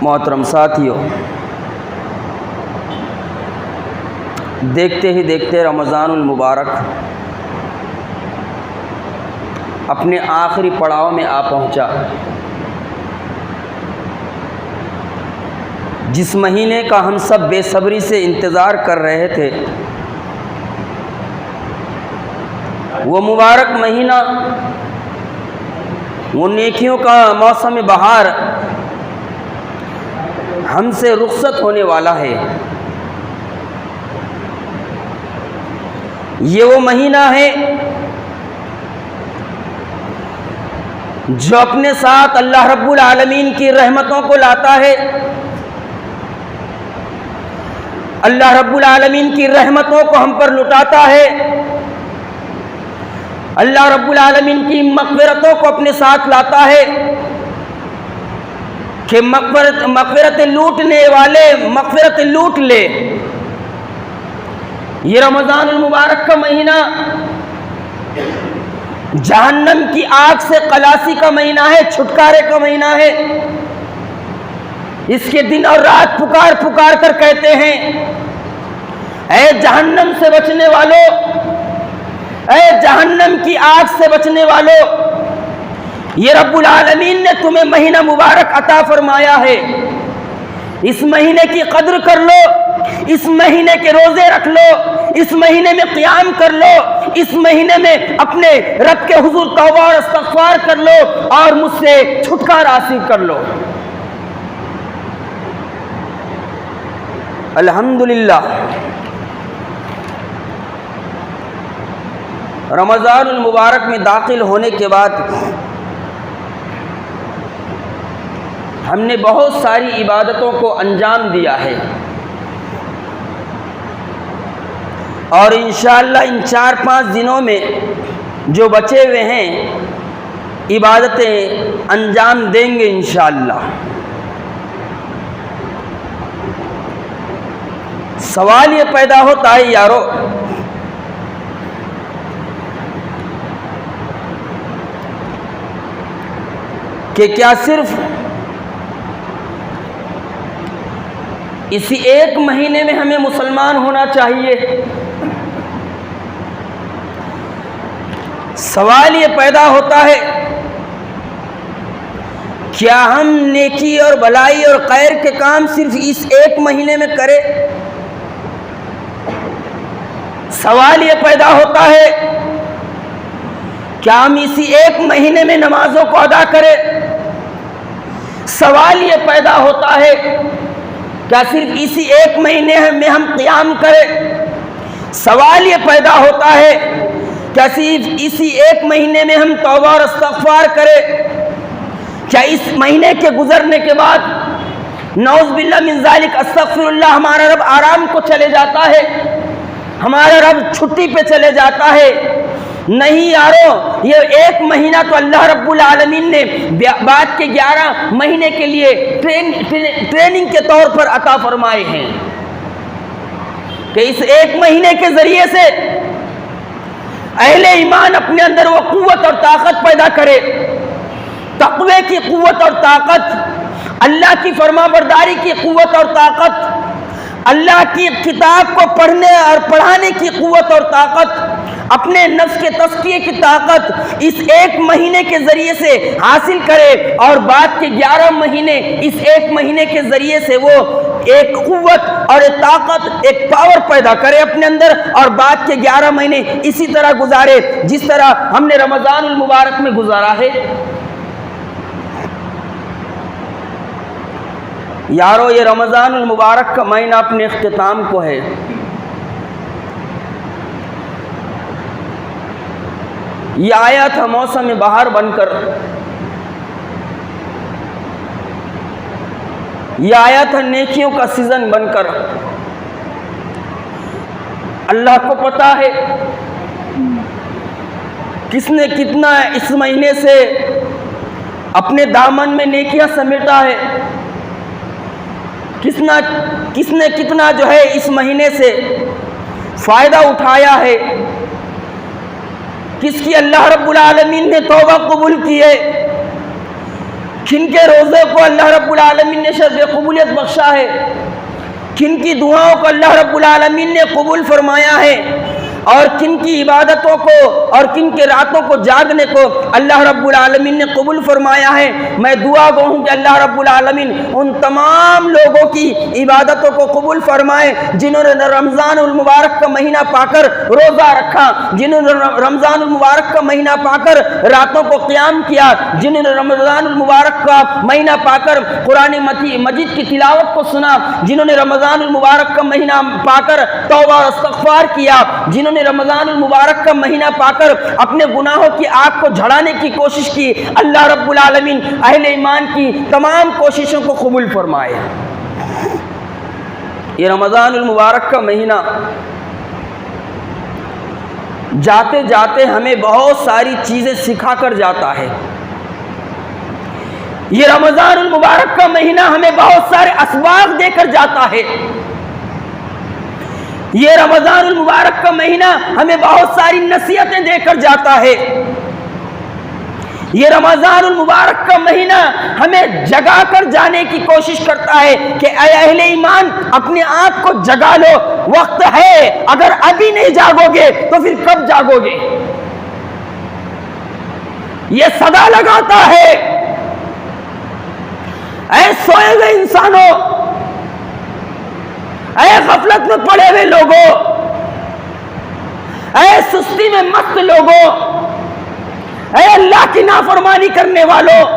محترم ساتھیوں، دیکھتے ہی دیکھتے رمضان المبارک اپنے آخری پڑاؤ میں آ پہنچا۔ جس مہینے کا ہم سب بے صبری سے انتظار کر رہے تھے، وہ مبارک مہینہ، وہ نیکیوں کا موسم بہار ہم سے رخصت ہونے والا ہے۔ یہ وہ مہینہ ہے جو اپنے ساتھ اللہ رب العالمین کی رحمتوں کو لاتا ہے۔ اللہ رب العالمین کی رحمتوں کو ہم پر لٹاتا ہے۔ اللہ رب العالمین کی مغفرتوں کو اپنے ساتھ لاتا ہے کہ مغفرت لوٹنے والے مغفرت لوٹ لے۔ یہ رمضان المبارک کا مہینہ جہنم کی آگ سے خلاصی کا مہینہ ہے، چھٹکارے کا مہینہ ہے۔ اس کے دن اور رات پکار پکار کر کہتے ہیں، اے جہنم سے بچنے والوں، اے جہنم کی آگ سے بچنے والوں، یہ رب العالمین نے تمہیں مہینہ مبارک عطا فرمایا ہے۔ اس مہینے کی قدر کر لو، اس مہینے کے روزے رکھ لو، اس مہینے میں قیام کر لو، اس مہینے میں اپنے رب کے حضور توبہ اور استغفار کر لو اور مجھ سے چھٹکارا حاصل کر لو۔ الحمدللہ، رمضان المبارک میں داخل ہونے کے بعد ہم نے بہت ساری عبادتوں کو انجام دیا ہے، اور انشاءاللہ ان 4-5 دنوں میں جو بچے ہوئے ہیں عبادتیں انجام دیں گے انشاءاللہ۔ سوال یہ پیدا ہوتا ہے یارو کہ کیا صرف اسی ایک مہینے میں ہمیں مسلمان ہونا چاہیے؟ سوال یہ پیدا ہوتا ہے، کیا ہم نیکی اور بھلائی اور خیر کے کام صرف اس ایک مہینے میں کریں؟ سوال یہ پیدا ہوتا ہے، کیا ہم اسی ایک مہینے میں نمازوں کو ادا کریں؟ سوال یہ پیدا ہوتا ہے، کیا صرف اسی ایک مہینے میں ہم قیام کریں؟ سوال یہ پیدا ہوتا ہے، کیا صرف اسی ایک مہینے میں ہم توبہ اور استغفار کریں؟ کیا اس مہینے کے گزرنے کے بعد نعوذ باللہ من ذالک استغفر اللہ ہمارا رب آرام کو چلے جاتا ہے، ہمارا رب چھٹی پہ چلے جاتا ہے؟ نہیں یارو، یہ ایک مہینہ تو اللہ رب العالمین نے بعد کے 11 مہینے کے لیے ٹریننگ کے طور پر عطا فرمائے ہیں کہ اس ایک مہینے کے ذریعے سے اہل ایمان اپنے اندر وہ قوت اور طاقت پیدا کرے، تقوی کی قوت اور طاقت، اللہ کی فرما برداری کی قوت اور طاقت، اللہ کی کتاب کو پڑھنے اور پڑھانے کی قوت اور طاقت، اپنے نفس کے تزکیے کی طاقت اس ایک مہینے کے ذریعے سے حاصل کرے، اور بعد کے 11 مہینے اس ایک مہینے کے ذریعے سے وہ ایک قوت اور ایک طاقت، ایک پاور پیدا کرے اپنے اندر، اور بعد کے 11 مہینے اسی طرح گزارے جس طرح ہم نے رمضان المبارک میں گزارا ہے۔ یارو، یہ رمضان المبارک کا مہینہ اپنے اختتام کو ہے۔ یہ آیا تھا موسم بہار بن کر، یہ آیا تھا نیکیوں کا سیزن بن کر۔ اللہ کو پتا ہے کس نے کتنا اس مہینے سے اپنے دامن میں نیکیاں سمیٹا ہے، کس نے کتنا جو ہے اس مہینے سے فائدہ اٹھایا ہے، کس کی اللہ رب العالمین نے توبہ قبول کی ہے، کن کے روزے کو اللہ رب العالمین نے شرط قبولیت بخشا ہے، کن کی دعاؤں کو اللہ رب العالمین نے قبول فرمایا ہے، اور کن کی عبادتوں کو اور کن کے راتوں کو جاگنے کو اللہ رب العالمین نے قبول فرمایا ہے۔ میں دعا گو ہوں کہ اللہ رب العالمین ان تمام لوگوں کی عبادتوں کو قبول فرمائے جنہوں نے رمضان المبارک کا مہینہ پا کر روزہ رکھا، جنہوں نے رمضان المبارک کا مہینہ پا کر راتوں کو قیام کیا، جنہوں نے رمضان المبارک کا مہینہ پا کر قرآن مجید کی تلاوت کو سنا، جنہوں نے رمضان المبارک کا مہینہ پا کر توبہ اور استغفار کیا، جنہوں نے رمضان المبارک کا مہینہ پا کر اپنے گناہوں کی آگ کو جھڑانے کی کوشش کی۔ اللہ رب العالمین اہل ایمان کی تمام کوششوں کو قبول فرمائے۔ یہ رمضان المبارک کا مہینہ جاتے جاتے ہمیں بہت ساری چیزیں سکھا کر جاتا ہے۔ یہ رمضان المبارک کا مہینہ ہمیں بہت سارے اسباق دے کر جاتا ہے۔ یہ رمضان المبارک کا مہینہ ہمیں بہت ساری نصیحتیں دے کر جاتا ہے۔ یہ رمضان المبارک کا مہینہ ہمیں جگا کر جانے کی کوشش کرتا ہے کہ اے اہل ایمان اپنے آپ کو جگا لو، وقت ہے، اگر ابھی نہیں جاگو گے تو پھر کب جاگو گے؟ یہ صدا لگاتا ہے، اے سوئے ہوئے انسانوں، اے غفلت میں پڑے ہوئے لوگوں، اے سستی میں مست لوگوں، اے اللہ کی نافرمانی کرنے والوں،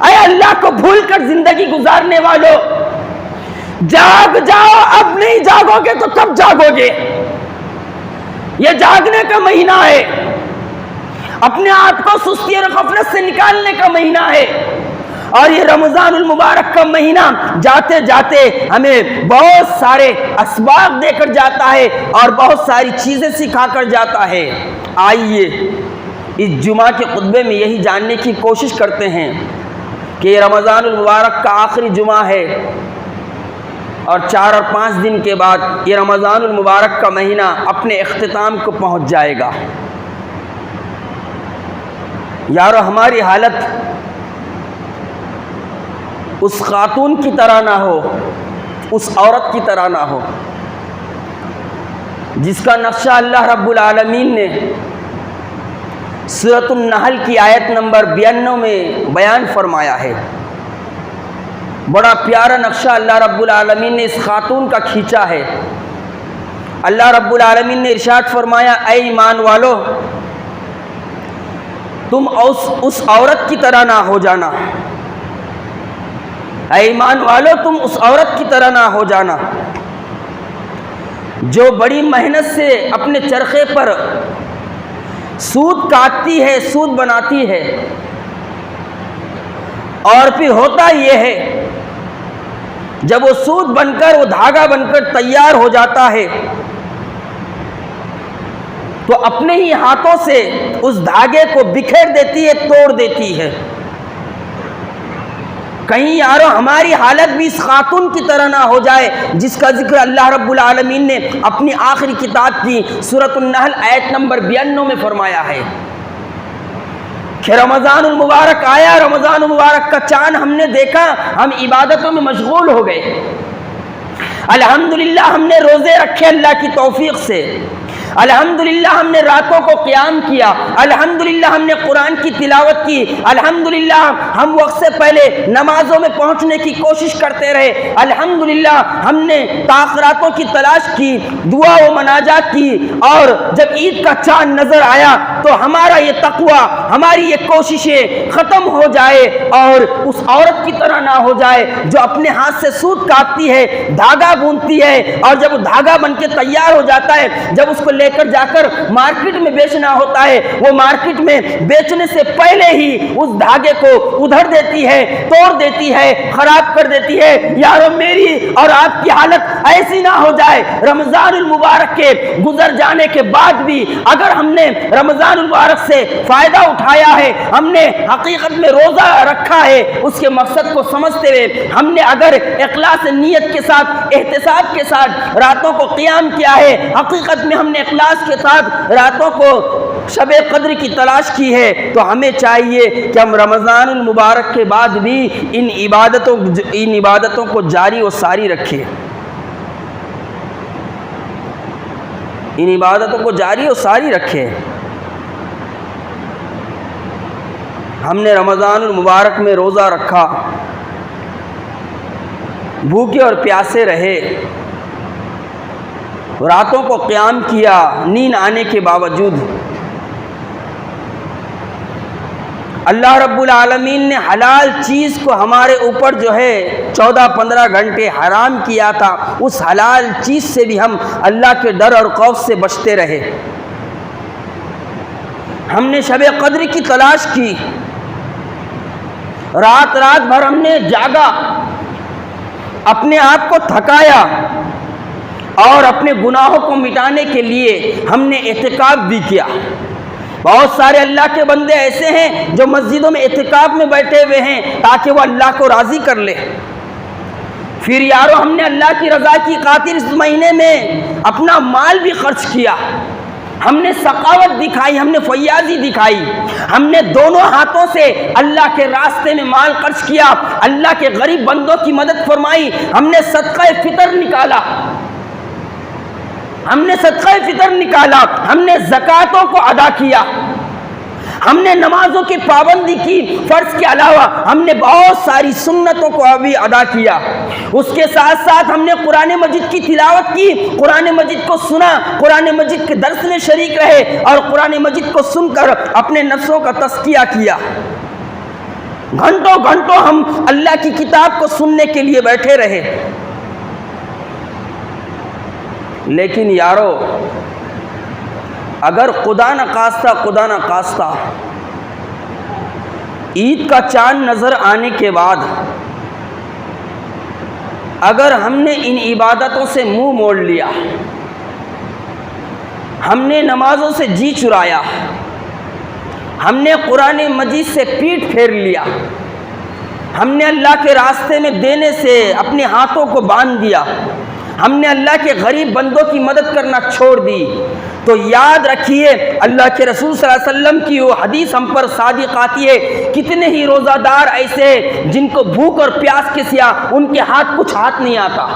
اے اللہ کو بھول کر زندگی گزارنے والوں، جاگ جاؤ، اب نہیں جاگو گے تو کب جاگو گے؟ یہ جاگنے کا مہینہ ہے، اپنے آپ کو سستی اور غفلت سے نکالنے کا مہینہ ہے۔ اور یہ رمضان المبارک کا مہینہ جاتے جاتے ہمیں بہت سارے اسباق دے کر جاتا ہے اور بہت ساری چیزیں سکھا کر جاتا ہے۔ آئیے اس جمعہ کے خطبے میں یہی جاننے کی کوشش کرتے ہیں کہ یہ رمضان المبارک کا آخری جمعہ ہے اور 4 اور 5 دن کے بعد یہ رمضان المبارک کا مہینہ اپنے اختتام کو پہنچ جائے گا۔ یارو ہماری حالت اس خاتون کی طرح نہ ہو، اس عورت کی طرح نہ ہو جس کا نقشہ اللہ رب العالمین نے سورۃ النحل کی آیت نمبر 92 میں بیان فرمایا ہے۔ بڑا پیارا نقشہ اللہ رب العالمین نے اس خاتون کا کھینچا ہے۔ اللہ رب العالمین نے ارشاد فرمایا، اے ایمان والو تم اس عورت کی طرح نہ ہو جانا، اے ایمان والو تم اس عورت کی طرح نہ ہو جانا جو بڑی محنت سے اپنے چرخے پر سود کاٹتی ہے، سود بناتی ہے، اور پھر ہوتا یہ ہے جب وہ سود بن کر، وہ دھاگا بن کر تیار ہو جاتا ہے تو اپنے ہی ہاتھوں سے اس دھاگے کو بکھیر دیتی ہے، توڑ دیتی ہے۔ کہیں یارو ہماری حالت بھی اس خاتون کی طرح نہ ہو جائے جس کا ذکر اللہ رب العالمین نے اپنی آخری کتاب کی سورۃ النحل آیت نمبر 92 میں فرمایا ہے کہ رمضان المبارک آیا، رمضان المبارک کا چاند ہم نے دیکھا، ہم عبادتوں میں مشغول ہو گئے، الحمدللہ ہم نے روزے رکھے اللہ کی توفیق سے، الحمدللہ ہم نے راتوں کو قیام کیا، الحمدللہ ہم نے قرآن کی تلاوت کی، الحمدللہ ہم وقت سے پہلے نمازوں میں پہنچنے کی کوشش کرتے رہے، الحمدللہ ہم نے تاخیراتوں کی تلاش کی، دعا و مناجات کی، اور جب عید کا چاند نظر آیا تو ہمارا یہ تقوی، ہماری یہ کوششیں ختم ہو جائے اور اس عورت کی طرح نہ ہو جائے جو اپنے ہاتھ سے سوت کاٹتی ہے، دھاگا بونتی ہے، اور جب وہ دھاگا بن کے تیار ہو جاتا ہے، جب اس کو لے کر جا کر مارکیٹ میں بیچنا ہوتا ہے، وہ مارکیٹ میں بیچنے سے پہلے ہی اس دھاگے کو ادھر دیتی ہے، توڑ دیتی ہے، خراب کر دیتی ہے۔ یارو میری اور آپ کی حالت ایسی نہ ہو جائے، رمضان المبارک کے گزر جانے کے بعد بھی اگر ہم نے رمضان المبارک سے فائدہ اٹھایا ہے، ہم نے حقیقت میں روزہ رکھا ہے، اس کے مقصد کو سمجھتے ہوئے ہم نے اگر اخلاص نیت کے ساتھ، احتساب کے ساتھ راتوں کو قیام کیا ہے، حقیقت میں ہم نے اخلاص کے ساتھ راتوں کو شب قدر کی تلاش کی ہے تو ہمیں چاہیے کہ ہم رمضان المبارک کے بعد بھی ان عبادتوں کو جاری و ساری رکھیں، ان عبادتوں کو جاری و ساری رکھیں۔ ہم نے رمضان المبارک میں روزہ رکھا، بھوکے اور پیاسے رہے، راتوں کو قیام کیا نیند آنے کے باوجود۔ اللہ رب العالمین نے حلال چیز کو ہمارے اوپر جو ہے 14-15 گھنٹے حرام کیا تھا، اس حلال چیز سے بھی ہم اللہ کے ڈر اور خوف سے بچتے رہے۔ ہم نے شب قدر کی تلاش کی، رات بھر ہم نے جاگا، اپنے آپ کو تھکایا، اور اپنے گناہوں کو مٹانے کے لیے ہم نے اعتکاف بھی کیا۔ بہت سارے اللہ کے بندے ایسے ہیں جو مسجدوں میں اعتکاف میں بیٹھے ہوئے ہیں تاکہ وہ اللہ کو راضی کر لے۔ پھر یارو ہم نے اللہ کی رضا کی خاطر اس مہینے میں اپنا مال بھی خرچ کیا، ہم نے سخاوت دکھائی، ہم نے فیاضی دکھائی، ہم نے دونوں ہاتھوں سے اللہ کے راستے میں مال خرچ کیا، اللہ کے غریب بندوں کی مدد فرمائی، ہم نے صدقہ فطر نکالا، ہم نے صدقہ فطر نکالا، ہم نے زکاتوں کو ادا کیا، ہم نے نمازوں کی پابندی کی، فرض کے علاوہ ہم نے بہت ساری سنتوں کو ابھی ادا کیا۔ اس کے ساتھ ساتھ ہم نے قرآن مجید کی تلاوت کی، قرآن مجید کو سنا، قرآن مجید کے درس میں شریک رہے، اور قرآن مجید کو سن کر اپنے نفسوں کا تزکیہ کیا۔ گھنٹوں ہم اللہ کی کتاب کو سننے کے لیے بیٹھے رہے۔ لیکن یارو اگر خدا نخواستہ عید کا چاند نظر آنے کے بعد اگر ہم نے ان عبادتوں سے منہ موڑ لیا، ہم نے نمازوں سے جی چرایا، ہم نے قرآن مجید سے پیٹھ پھیر لیا، ہم نے اللہ کے راستے میں دینے سے اپنے ہاتھوں کو باندھ دیا، ہم نے اللہ کے غریب بندوں کی مدد کرنا چھوڑ دی، تو یاد رکھیے اللہ کے رسول صلی اللہ علیہ وسلم کی وہ حدیث ہم پر صادق آتی ہے، کتنے ہی روزہ دار ایسے ہیں جن کو بھوک اور پیاس کے سوا ان کے کچھ ہاتھ نہیں آتا،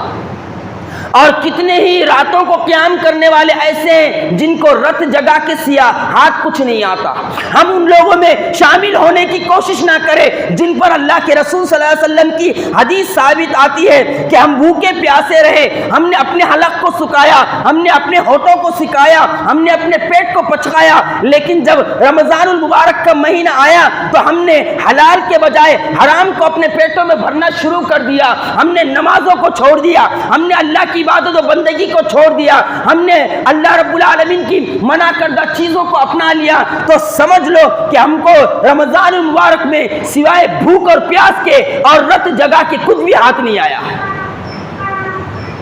اور کتنے ہی راتوں کو قیام کرنے والے ایسے ہیں جن کو رت جگا کے سوا ہاتھ کچھ نہیں آتا۔ ہم ان لوگوں میں شامل ہونے کی کوشش نہ کریں جن پر اللہ کے رسول صلی اللہ علیہ وسلم کی حدیث ثابت آتی ہے کہ ہم بھوکے پیاسے رہے، ہم نے اپنے حلق کو سکایا، ہم نے اپنے ہونٹوں کو سکایا، ہم نے اپنے پیٹ کو پچکایا، لیکن جب رمضان المبارک کا مہینہ آیا تو ہم نے حلال کے بجائے حرام کو اپنے پیٹوں میں بھرنا شروع کر دیا، ہم نے نمازوں کو چھوڑ دیا، ہم نے اللہ کی عبادت و بندگی کو چھوڑ دیا، ہم نے اللہ رب العالمین کی منع کردہ چیزوں کو اپنا لیا، تو سمجھ لو کہ ہم کو رمضان المبارک میں سوائے بھوک اور پیاس کے اور رت جگا کے کچھ بھی ہاتھ نہیں آیا،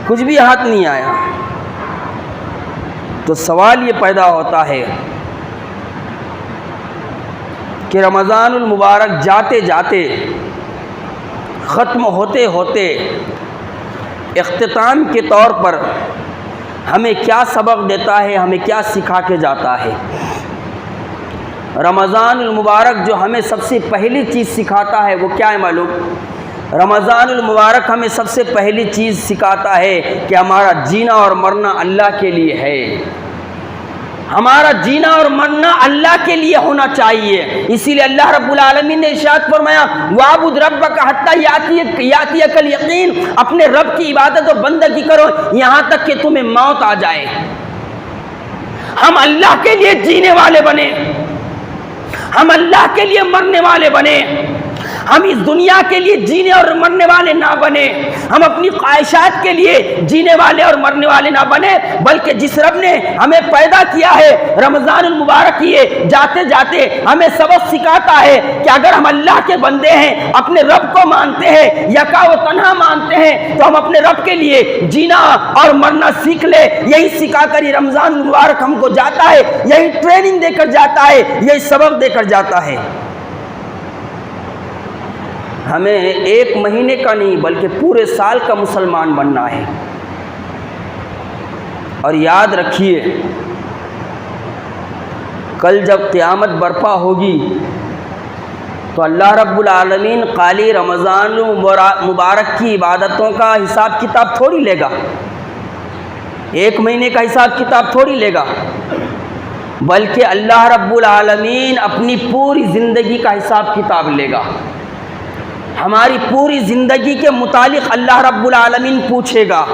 کچھ بھی ہاتھ نہیں آیا۔ تو سوال یہ پیدا ہوتا ہے کہ رمضان المبارک جاتے جاتے، ختم ہوتے ہوتے، اختتام کے طور پر ہمیں کیا سبق دیتا ہے، ہمیں کیا سکھا کے جاتا ہے؟ رمضان المبارک جو ہمیں سب سے پہلی چیز سکھاتا ہے وہ کیا ہے معلوم؟ رمضان المبارک ہمیں سب سے پہلی چیز سکھاتا ہے کہ ہمارا جینا اور مرنا اللہ کے لیے ہے، ہمارا جینا اور مرنا اللہ کے لیے ہونا چاہیے۔ اسی لیے اللہ رب العالمین نے ارشاد فرمایا وَاعْبُدْ رَبَّكَ حَتَّىٰ يَأْتِيَكَ الْيَقِينُ، اپنے رب کی عبادت و بندگی کرو یہاں تک کہ تمہیں موت آ جائے۔ ہم اللہ کے لیے جینے والے بنے، ہم اللہ کے لیے مرنے والے بنے، ہم اس دنیا کے لیے جینے اور مرنے والے نہ بنے، ہم اپنی خواہشات کے لیے جینے والے اور مرنے والے نہ بنے، بلکہ جس رب نے ہمیں پیدا کیا ہے رمضان المبارک یہ جاتے جاتے ہمیں سبق سکھاتا ہے کہ اگر ہم اللہ کے بندے ہیں، اپنے رب کو مانتے ہیں، یکا و تنہا مانتے ہیں، تو ہم اپنے رب کے لیے جینا اور مرنا سیکھ لے۔ یہی سکھا کر یہ رمضان المبارک ہم کو جاتا ہے، یہی ٹریننگ دے کر جاتا ہے، یہی سبق دے کر جاتا ہے۔ ہمیں ایک مہینے کا نہیں بلکہ پورے سال کا مسلمان بننا ہے۔ اور یاد رکھیے کل جب قیامت برپا ہوگی تو اللہ رب العالمین خالی رمضان مبارک کی عبادتوں کا حساب کتاب تھوڑی لے گا، ایک مہینے کا حساب کتاب تھوڑی لے گا، بلکہ اللہ رب العالمین اپنی پوری زندگی کا حساب کتاب لے گا۔ ہماری پوری زندگی کے متعلق اللہ رب العالمین پوچھے گا۔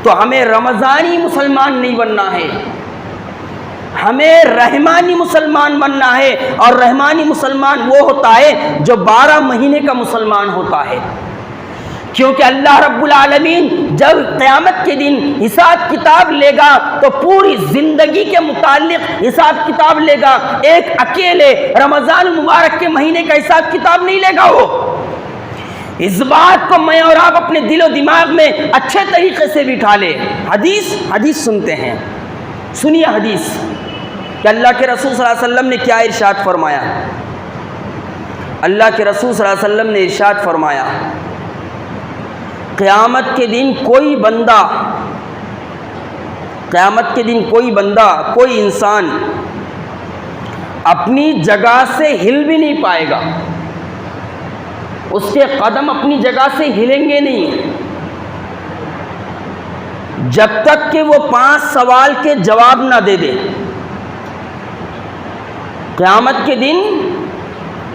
تو ہمیں رمضانی مسلمان نہیں بننا ہے، ہمیں رحمانی مسلمان بننا ہے، اور رحمانی مسلمان وہ ہوتا ہے جو 12 مہینے کا مسلمان ہوتا ہے، کیونکہ اللہ رب العالمین جب قیامت کے دن حساب کتاب لے گا تو پوری زندگی کے متعلق حساب کتاب لے گا، ایک اکیلے رمضان المبارک کے مہینے کا حساب کتاب نہیں لے گا۔ وہ اس بات کو میں اور آپ اپنے دل و دماغ میں اچھے طریقے سے بٹھا لے۔ حدیث سنتے ہیں، سنیے حدیث کہ اللہ کے رسول صلی اللہ علیہ وسلم نے کیا ارشاد فرمایا۔ اللہ کے رسول صلی اللہ علیہ وسلم نے ارشاد فرمایا، قیامت کے دن کوئی بندہ کوئی انسان اپنی جگہ سے ہل بھی نہیں پائے گا، اس کے قدم اپنی جگہ سے ہلیں گے نہیں جب تک کہ وہ 5 سوال کے جواب نہ دے دے۔ قیامت کے دن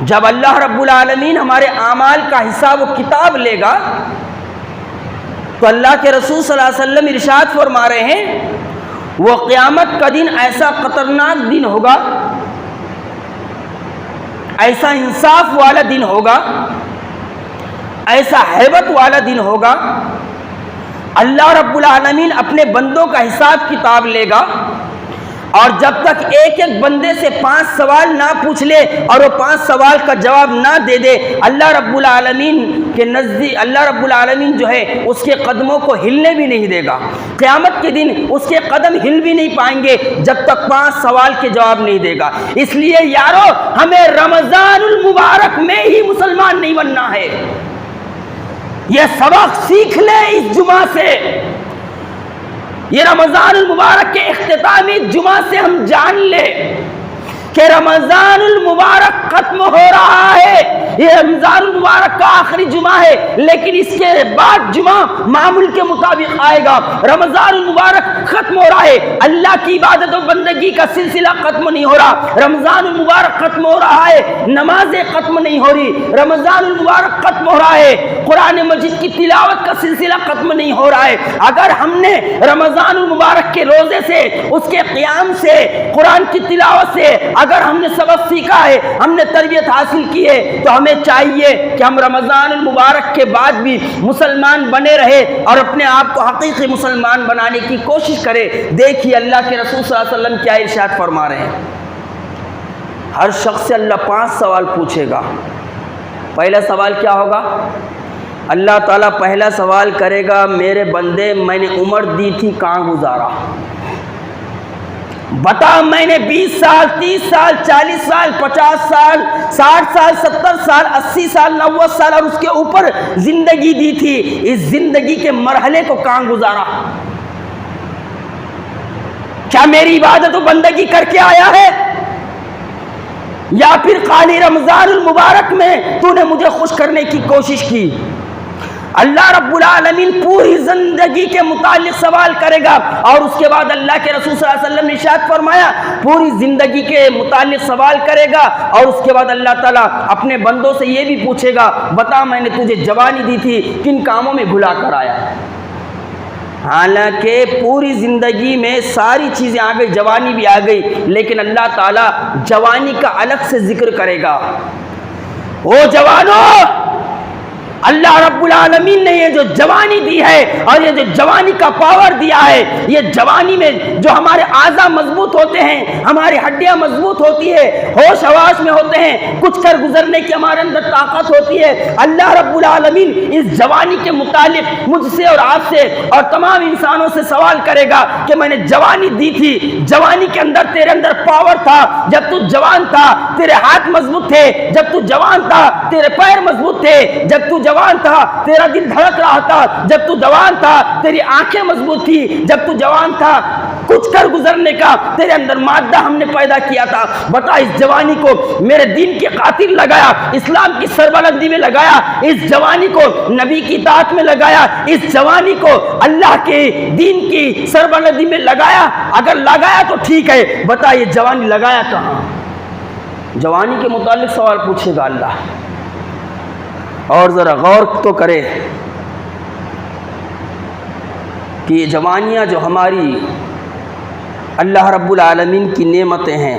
جب اللہ رب العالمین ہمارے اعمال کا حساب و کتاب لے گا تو اللہ کے رسول صلی اللہ علیہ وسلم ارشاد فرما رہے ہیں، وہ قیامت کا دن ایسا خطرناک دن ہوگا، ایسا انصاف والا دن ہوگا، ایسا ہیبت والا دن ہوگا۔ اللہ رب العالمین اپنے بندوں کا حساب کتاب لے گا، اور جب تک ایک ایک بندے سے 5 سوال نہ پوچھ لے اور وہ 5 سوال کا جواب نہ دے دے، اللہ رب العالمین کے نزدیک اللہ رب العالمین جو ہے اس کے قدموں کو ہلنے بھی نہیں دے گا۔ قیامت کے دن اس کے قدم ہل بھی نہیں پائیں گے جب تک 5 سوال کے جواب نہیں دے گا۔ اس لیے یارو، ہمیں رمضان المبارک میں ہی مسلمان نہیں بننا ہے۔ یہ سبق سیکھ لے اس جمعہ سے، یہ رمضان المبارک کے اختتامی جمعہ سے ہم جان لے کہ رمضان المبارک ختم ہو رہا ہے، یہ رمضان المبارک کا آخری جمعہ ہے، لیکن اس کے بعد جمعہ معمول کے مطابق آئے گا۔ رمضان المبارک ختم ہو رہا ہے، اللہ کی عبادت و بندگی کا سلسلہ ختم نہیں ہو رہا۔ رمضان المبارک ختم ہو رہا ہے، نمازیں ختم نہیں ہو رہی۔ رمضان المبارک ختم ہو رہا ہے، قرآن مجید کی تلاوت کا سلسلہ ختم نہیں ہو رہا ہے۔ اگر ہم نے رمضان المبارک کے روزے سے، اس کے قیام سے، قرآن کی تلاوت سے اگر ہم نے سبق سیکھا ہے، ہم نے تربیت حاصل کی ہے، تو ہمیں چاہیے کہ ہم رمضان المبارک کے بعد بھی مسلمان بنے رہے اور اپنے آپ کو حقیقی مسلمان بنانے کی کوشش کرے۔ دیکھیے اللہ کے رسول صلی اللہ علیہ وسلم کیا ارشاد فرما رہے ہیں۔ ہر شخص سے اللہ 5 سوال پوچھے گا۔ پہلا سوال کیا ہوگا؟ اللہ تعالیٰ پہلا سوال کرے گا، میرے بندے، میں نے عمر دی تھی کہاں گزارا؟ بتا، میں نے 20 سال، 30 سال، 40 سال، 50 سال، 60 سال، 70 سال، 80 سال، 90 سال اور اس کے اوپر زندگی دی تھی، اس زندگی کے مرحلے کو کہاں گزارا؟ کیا میری عبادت و بندگی کر کے آیا ہے، یا پھر خالی رمضان المبارک میں تو نے مجھے خوش کرنے کی کوشش کی؟ اللہ رب العالمین پوری زندگی کے متعلق سوال کرے گا، اور اس کے بعد اللہ کے رسول صلی اللہ علیہ وسلم نے ارشاد فرمایا، پوری زندگی کے متعلق سوال کرے گا، اور اس کے بعد اللہ تعالیٰ اپنے بندوں سے یہ بھی پوچھے گا، بتا میں نے تجھے جوانی دی تھی، کن کاموں میں بھلا کر آیا؟ حالانکہ پوری زندگی میں ساری چیزیں آ گئی، جوانی بھی آ گئی، لیکن اللہ تعالیٰ جوانی کا الگ سے ذکر کرے گا۔ او جوانو، اللہ رب العالمین نے یہ جو جوانی دی ہے اور یہ جو جوانی کا پاور دیا ہے، یہ جوانی میں جو ہمارے اعضاء مضبوط ہوتے ہیں، ہماری ہڈیاں مضبوط ہوتی ہے، ہوش حواس میں ہوتے ہیں، کچھ کر گزرنے کی ہمارے اندر طاقت ہوتی ہے، اللہ رب العالمین اس جوانی کے متعلق مجھ سے اور آپ سے اور تمام انسانوں سے سوال کرے گا کہ میں نے جوانی دی تھی، جوانی کے اندر تیرے اندر پاور تھا، جب تو جوان تھا تیرے ہاتھ مضبوط تھے، جب تو جوان تھا تیرے پیر مضبوط تھے، جب تو جوان تھا تیرا دل دھڑک رہا تھا، جب تو جوان تھا تیری آنکھیں مضبوط تھی، جب تو جوان تھا کچھ کر گزرنے کا تیرے اندر مادہ ہم نے پیدا کیا تھا. بتا اس جوانی کو میرے دین کے خاطر لگایا, اسلام کی سربلندی میں لگایا, اس جوانی کو نبی کی اطاعت میں لگایا, اس جوانی کو اللہ کے دین کی سربلندی میں لگایا. اگر لگایا تو ٹھیک ہے, بتا یہ جوانی لگایا کہاں؟ جوانی کے متعلق سوال پوچھے گا اللہ. اور ذرا غور تو کرے کہ یہ جوانیاں جو ہماری اللہ رب العالمین کی نعمتیں ہیں,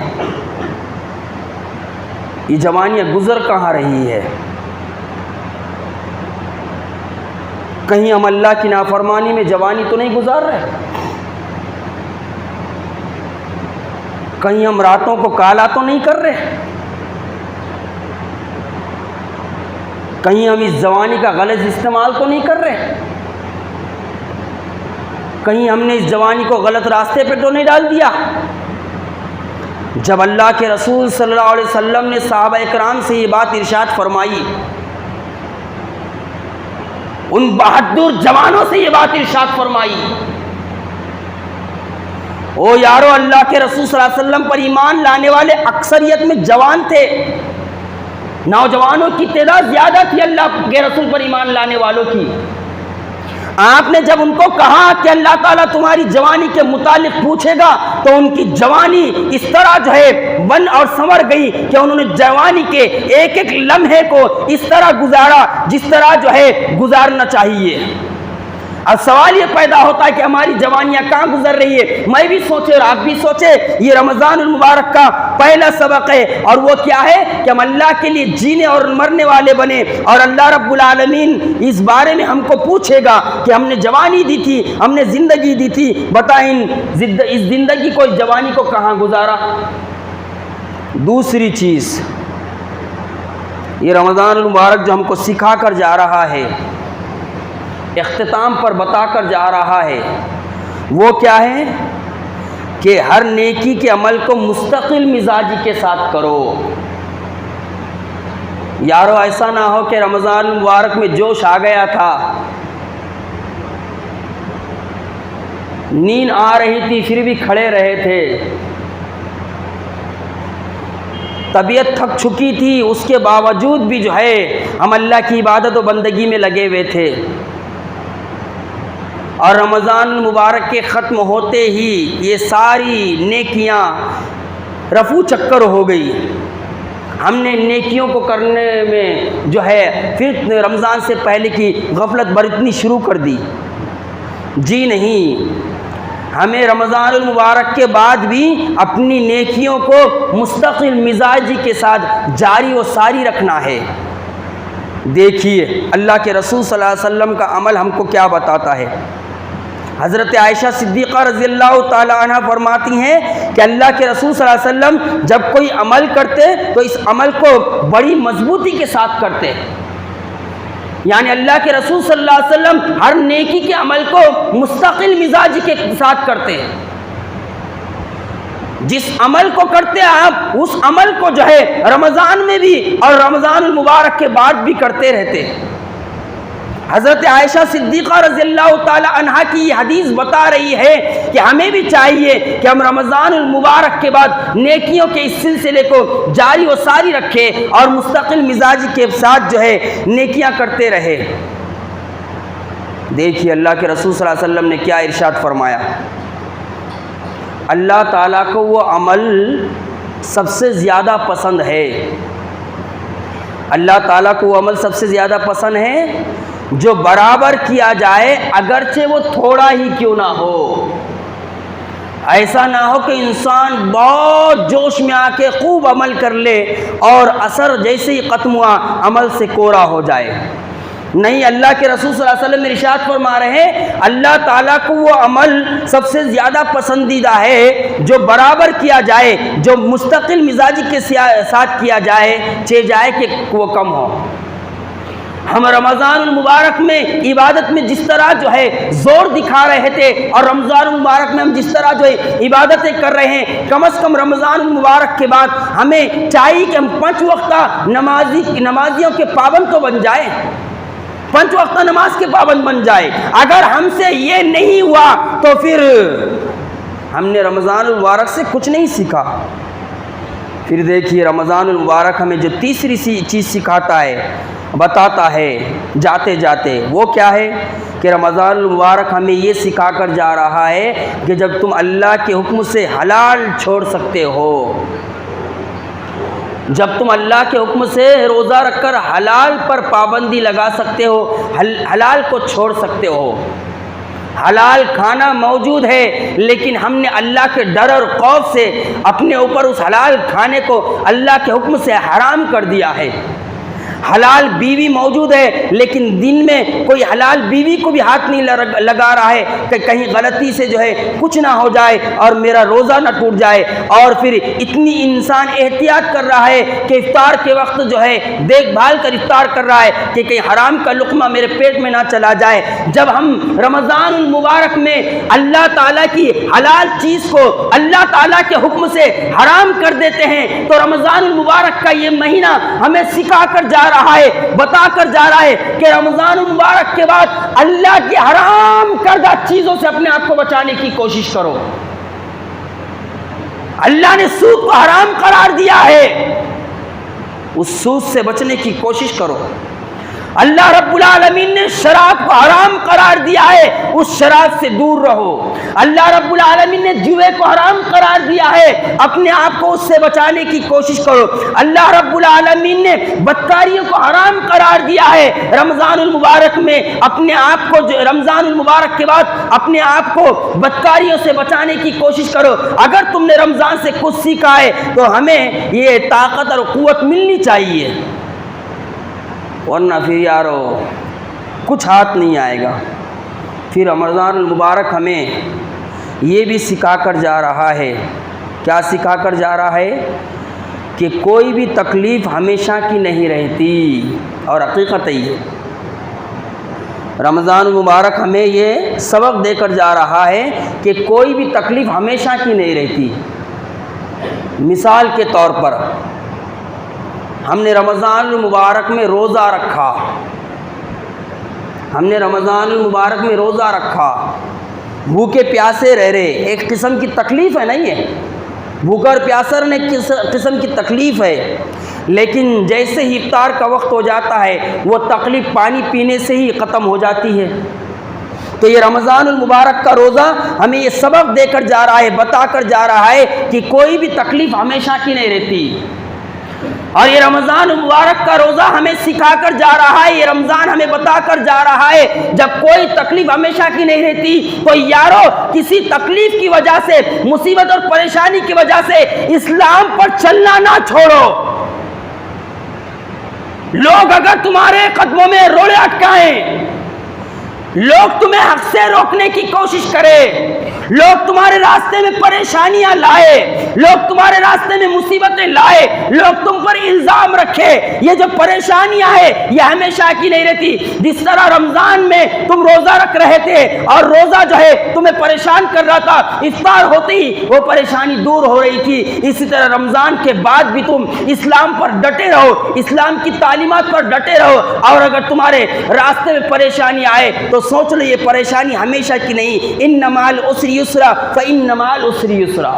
یہ جوانیاں گزر کہاں رہی ہے؟ کہیں ہم اللہ کی نافرمانی میں جوانی تو نہیں گزار رہے؟ کہیں ہم راتوں کو کالا تو نہیں کر رہے؟ کہیں ہم اس جوانی کا غلط استعمال تو نہیں کر رہے؟ کہیں ہم نے اس جوانی کو غلط راستے پہ تو نہیں ڈال دیا؟ جب اللہ کے رسول صلی اللہ علیہ وسلم نے صحابہ اکرام سے یہ بات ارشاد فرمائی, ان بہادر جوانوں سے یہ بات ارشاد فرمائی, او یارو اللہ کے رسول صلی اللہ علیہ وسلم پر ایمان لانے والے اکثریت میں جوان تھے, نوجوانوں کی تعداد زیادہ تھی اللہ کے رسول پر ایمان لانے والوں کی. آپ نے جب ان کو کہا کہ اللہ تعالیٰ تمہاری جوانی کے متعلق پوچھے گا, تو ان کی جوانی اس طرح جو ہے بن اور سنور گئی کہ انہوں نے جوانی کے ایک ایک لمحے کو اس طرح گزارا جس طرح جو ہے گزارنا چاہیے. اب سوال یہ پیدا ہوتا ہے کہ ہماری جوانیاں کہاں گزر رہی ہے؟ میں بھی سوچے اور آپ بھی سوچے, یہ رمضان المبارک کا پہلا سبق ہے, اور وہ کیا ہے کہ ہم اللہ کے لیے جینے اور مرنے والے بنے. اور اللہ رب العالمین اس بارے میں ہم کو پوچھے گا کہ ہم نے جوانی دی تھی, ہم نے زندگی دی تھی, بتائیں اس زندگی کو, اس جوانی کو کہاں گزارا؟ دوسری چیز, یہ رمضان المبارک جو ہم کو سکھا کر جا رہا ہے, اختتام پر بتا کر جا رہا ہے, وہ کیا ہے کہ ہر نیکی کے عمل کو مستقل مزاجی کے ساتھ کرو. یارو ایسا نہ ہو کہ رمضان المبارک میں جوش آ گیا تھا, نیند آ رہی تھی پھر بھی کھڑے رہے تھے, طبیعت تھک چکی تھی اس کے باوجود بھی جو ہے ہم اللہ کی عبادت و بندگی میں لگے ہوئے تھے, اور رمضان المبارک کے ختم ہوتے ہی یہ ساری نیکیاں رفو چکر ہو گئی. ہم نے نیکیوں کو کرنے میں جو ہے پھر رمضان سے پہلے کی غفلت برتنی شروع کر دی. جی نہیں, ہمیں رمضان المبارک کے بعد بھی اپنی نیکیوں کو مستقل مزاجی کے ساتھ جاری و ساری رکھنا ہے. دیکھیے اللہ کے رسول صلی اللہ علیہ وسلم کا عمل ہم کو کیا بتاتا ہے. حضرت عائشہ صدیقہ رضی اللہ تعالی عنہ فرماتی ہیں کہ اللہ کے رسول صلی اللہ علیہ وسلم جب کوئی عمل کرتے تو اس عمل کو بڑی مضبوطی کے ساتھ کرتے. یعنی اللہ کے رسول صلی اللہ علیہ وسلم ہر نیکی کے عمل کو مستقل مزاجی کے ساتھ کرتے ہیں. جس عمل کو کرتے آپ اس عمل کو جو ہے رمضان میں بھی اور رمضان المبارک کے بعد بھی کرتے رہتے. حضرت عائشہ صدیقہ رضی اللہ تعالی عنہا کی یہ حدیث بتا رہی ہے کہ ہمیں بھی چاہیے کہ ہم رمضان المبارک کے بعد نیکیوں کے اس سلسلے کو جاری و ساری رکھیں اور مستقل مزاجی کے ساتھ جو ہے نیکیاں کرتے رہے. دیکھیے اللہ کے رسول صلی اللہ علیہ وسلم نے کیا ارشاد فرمایا. اللہ تعالیٰ کو وہ عمل سب سے زیادہ پسند ہے, اللہ تعالیٰ کو وہ عمل سب سے زیادہ پسند ہے جو برابر کیا جائے اگرچہ وہ تھوڑا ہی کیوں نہ ہو. ایسا نہ ہو کہ انسان بہت جوش میں آ کے خوب عمل کر لے اور اثر جیسے ہی ختم ہوا عمل سے کوڑا ہو جائے. نہیں, اللہ کے رسول صلی اللہ علیہ وسلم ارشاد فرما رہے ہیں اللہ تعالیٰ کو وہ عمل سب سے زیادہ پسندیدہ ہے جو برابر کیا جائے, جو مستقل مزاجی کے ساتھ کیا جائے, چاہے کہ وہ کم ہو. ہم رمضان المبارک میں عبادت میں جس طرح جو ہے زور دکھا رہے تھے اور رمضان المبارک میں ہم جس طرح جو ہے عبادتیں کر رہے ہیں, کم از کم رمضان المبارک کے بعد ہمیں چاہیے کہ ہم 5 وقتہ نمازیوں کے پابند تو بن جائیں, 5 وقتہ نماز کے پابند بن جائے. اگر ہم سے یہ نہیں ہوا تو پھر ہم نے رمضان المبارک سے کچھ نہیں سیکھا۔ پھر دیکھیے رمضان المبارک ہمیں جو تیسری چیز سکھاتا ہے، بتاتا ہے جاتے جاتے، وہ کیا ہے کہ رمضان المبارک ہمیں یہ سکھا کر جا رہا ہے کہ جب تم اللہ کے حکم سے حلال چھوڑ سکتے ہو، جب تم اللہ کے حکم سے روزہ رکھ کر حلال پر پابندی لگا سکتے ہو، حلال کو چھوڑ سکتے ہو، حلال کھانا موجود ہے لیکن ہم نے اللہ کے ڈر اور خوف سے اپنے اوپر اس حلال کھانے کو اللہ کے حکم سے حرام کر دیا ہے، حلال بیوی موجود ہے لیکن دن میں کوئی حلال بیوی کو بھی ہاتھ نہیں لگا رہا ہے کہ کہیں غلطی سے جو ہے کچھ نہ ہو جائے اور میرا روزہ نہ ٹوٹ جائے، اور پھر اتنی انسان احتیاط کر رہا ہے کہ افطار کے وقت جو ہے دیکھ بھال کر افطار کر رہا ہے کہ کہیں حرام کا لقمہ میرے پیٹ میں نہ چلا جائے۔ جب ہم رمضان المبارک میں اللہ تعالیٰ کی حلال چیز کو اللہ تعالیٰ کے حکم سے حرام کر دیتے ہیں تو رمضان المبارک کا یہ مہینہ ہمیں سکھا کر جا رہا ہے، بتا کر جا رہا ہے کہ رمضان المبارک کے بعد اللہ کی حرام کردہ چیزوں سے اپنے آپ کو بچانے کی کوشش کرو۔ اللہ نے سود کو حرام قرار دیا ہے، اس سود سے بچنے کی کوشش کرو۔ اللہ رب العالمین نے شراب کو حرام قرار دیا ہے، اس شراب سے دور رہو۔ اللہ رب العالمین نے جوے کو حرام قرار دیا ہے، اپنے آپ کو اس سے بچانے کی کوشش کرو۔ اللہ رب العالمین نے بدکاریوں کو حرام قرار دیا ہے، رمضان المبارک میں اپنے آپ کو رمضان المبارک کے بعد اپنے آپ کو بدکاریوں سے بچانے کی کوشش کرو۔ اگر تم نے رمضان سے کچھ سیکھا ہے تو ہمیں یہ طاقت اور قوت ملنی چاہیے، ورنہ پھر یارو کچھ ہاتھ نہیں آئے گا۔ پھر رمضان المبارک ہمیں یہ بھی سکھا کر جا رہا ہے، کیا سکھا کر جا رہا ہے کہ کوئی بھی تکلیف ہمیشہ کی نہیں رہتی، اور حقیقت یہ رمضان المبارک ہمیں یہ سبق دے کر جا رہا ہے کہ کوئی بھی تکلیف ہمیشہ کی نہیں رہتی۔ مثال کے طور پر ہم نے رمضان المبارک میں روزہ رکھا، ہم نے رمضان المبارک میں روزہ رکھا، بھوکے پیاسے رہ رہے، ایک قسم کی تکلیف ہے نا، یہ بھوکا اور پیاسا رہنے قسم کی تکلیف ہے، لیکن جیسے ہی افطار کا وقت ہو جاتا ہے وہ تکلیف پانی پینے سے ہی ختم ہو جاتی ہے۔ تو یہ رمضان المبارک کا روزہ ہمیں یہ سبق دے کر جا رہا ہے، بتا کر جا رہا ہے کہ کوئی بھی تکلیف ہمیشہ کی نہیں رہتی، اور یہ رمضان المبارک کا روزہ ہمیں سکھا کر جا رہا ہے، یہ رمضان ہمیں بتا کر جا رہا ہے جب کوئی تکلیف ہمیشہ کی نہیں رہتی تو یارو کسی تکلیف کی وجہ سے، مصیبت اور پریشانی کی وجہ سے اسلام پر چلنا نہ چھوڑو۔ لوگ اگر تمہارے قدموں میں روڑے اٹکائیں، لوگ تمہیں حق سے روکنے کی کوشش کرے، لوگ تمہارے راستے میں پریشانیاں لائے، لوگ تمہارے راستے میں مصیبتیں لائے، لوگ تم پر الزام رکھے، یہ جو پریشانیاں ہیں یہ ہمیشہ کی نہیں رہتی۔ جس طرح رمضان میں تم روزہ رکھ رہے تھے اور روزہ جو ہے تمہیں پریشان کر رہا تھا، افطار ہوتے ہی وہ پریشانی دور ہو رہی تھی، اسی طرح رمضان کے بعد بھی تم اسلام پر ڈٹے رہو، اسلام کی تعلیمات پر ڈٹے رہو، اور اگر تمہارے راستے میں پریشانی آئے تو سوچ لو یہ پریشانی ہمیشہ کی نہیں، ان مال عسر یسرا فان مال عسر یسرا،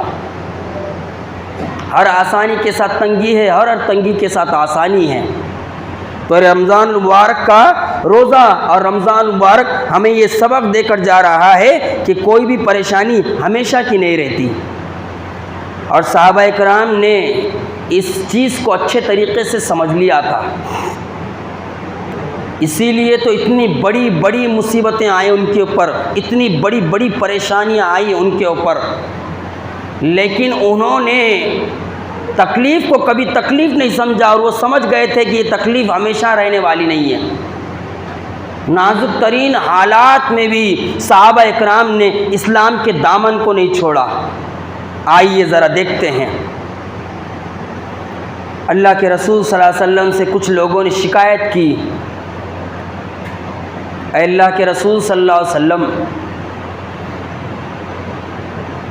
ہر آسانی کے ساتھ تنگی ہے، ہر تنگی کے ساتھ آسانی ہے۔ تو رمضان المبارک کا روزہ اور رمضان المبارک ہمیں یہ سبق دے کر جا رہا ہے کہ کوئی بھی پریشانی ہمیشہ کی نہیں رہتی، اور صحابہ کرام نے اس چیز کو اچھے طریقے سے سمجھ لیا تھا، اسی لیے تو اتنی بڑی بڑی مصیبتیں آئیں ان کے اوپر، اتنی بڑی بڑی پریشانیاں آئیں ان کے اوپر، لیکن انہوں نے تکلیف کو کبھی تکلیف نہیں سمجھا، اور وہ سمجھ گئے تھے کہ یہ تکلیف ہمیشہ رہنے والی نہیں ہے۔ نازک ترین حالات میں بھی صحابہ اکرام نے اسلام کے دامن کو نہیں چھوڑا۔ آئیے ذرا دیکھتے ہیں، اللہ کے رسول صلی اللہ علیہ وسلم سے کچھ لوگوں نے شکایت کی، اے اللہ کے رسول صلی اللہ علیہ وسلم،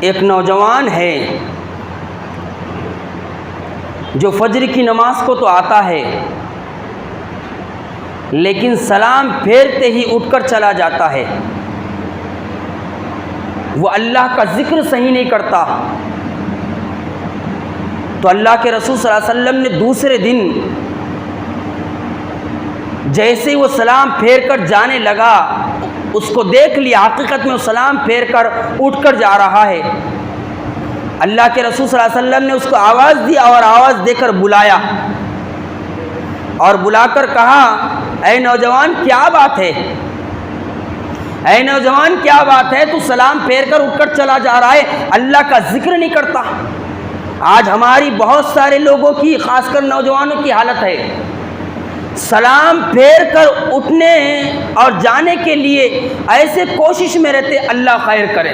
ایک نوجوان ہے جو فجر کی نماز کو تو آتا ہے لیکن سلام پھیرتے ہی اٹھ کر چلا جاتا ہے، وہ اللہ کا ذکر صحیح نہیں کرتا۔ تو اللہ کے رسول صلی اللہ علیہ وسلم نے دوسرے دن جیسے وہ سلام پھیر کر جانے لگا، اس کو دیکھ لیا حقیقت میں وہ سلام پھیر کر اٹھ کر جا رہا ہے۔ اللہ کے رسول صلی اللہ علیہ وسلم نے اس کو آواز دی اور آواز دے کر بلایا اور بلا کر کہا، اے نوجوان کیا بات ہے، اے نوجوان کیا بات ہے، تو سلام پھیر کر اٹھ کر چلا جا رہا ہے، اللہ کا ذکر نہیں کرتا۔ آج ہماری بہت سارے لوگوں کی، خاص کر نوجوانوں کی حالت ہے، سلام پھیر کر اٹھنے اور جانے کے لیے ایسے کوشش میں رہتے اللہ خیر کرے۔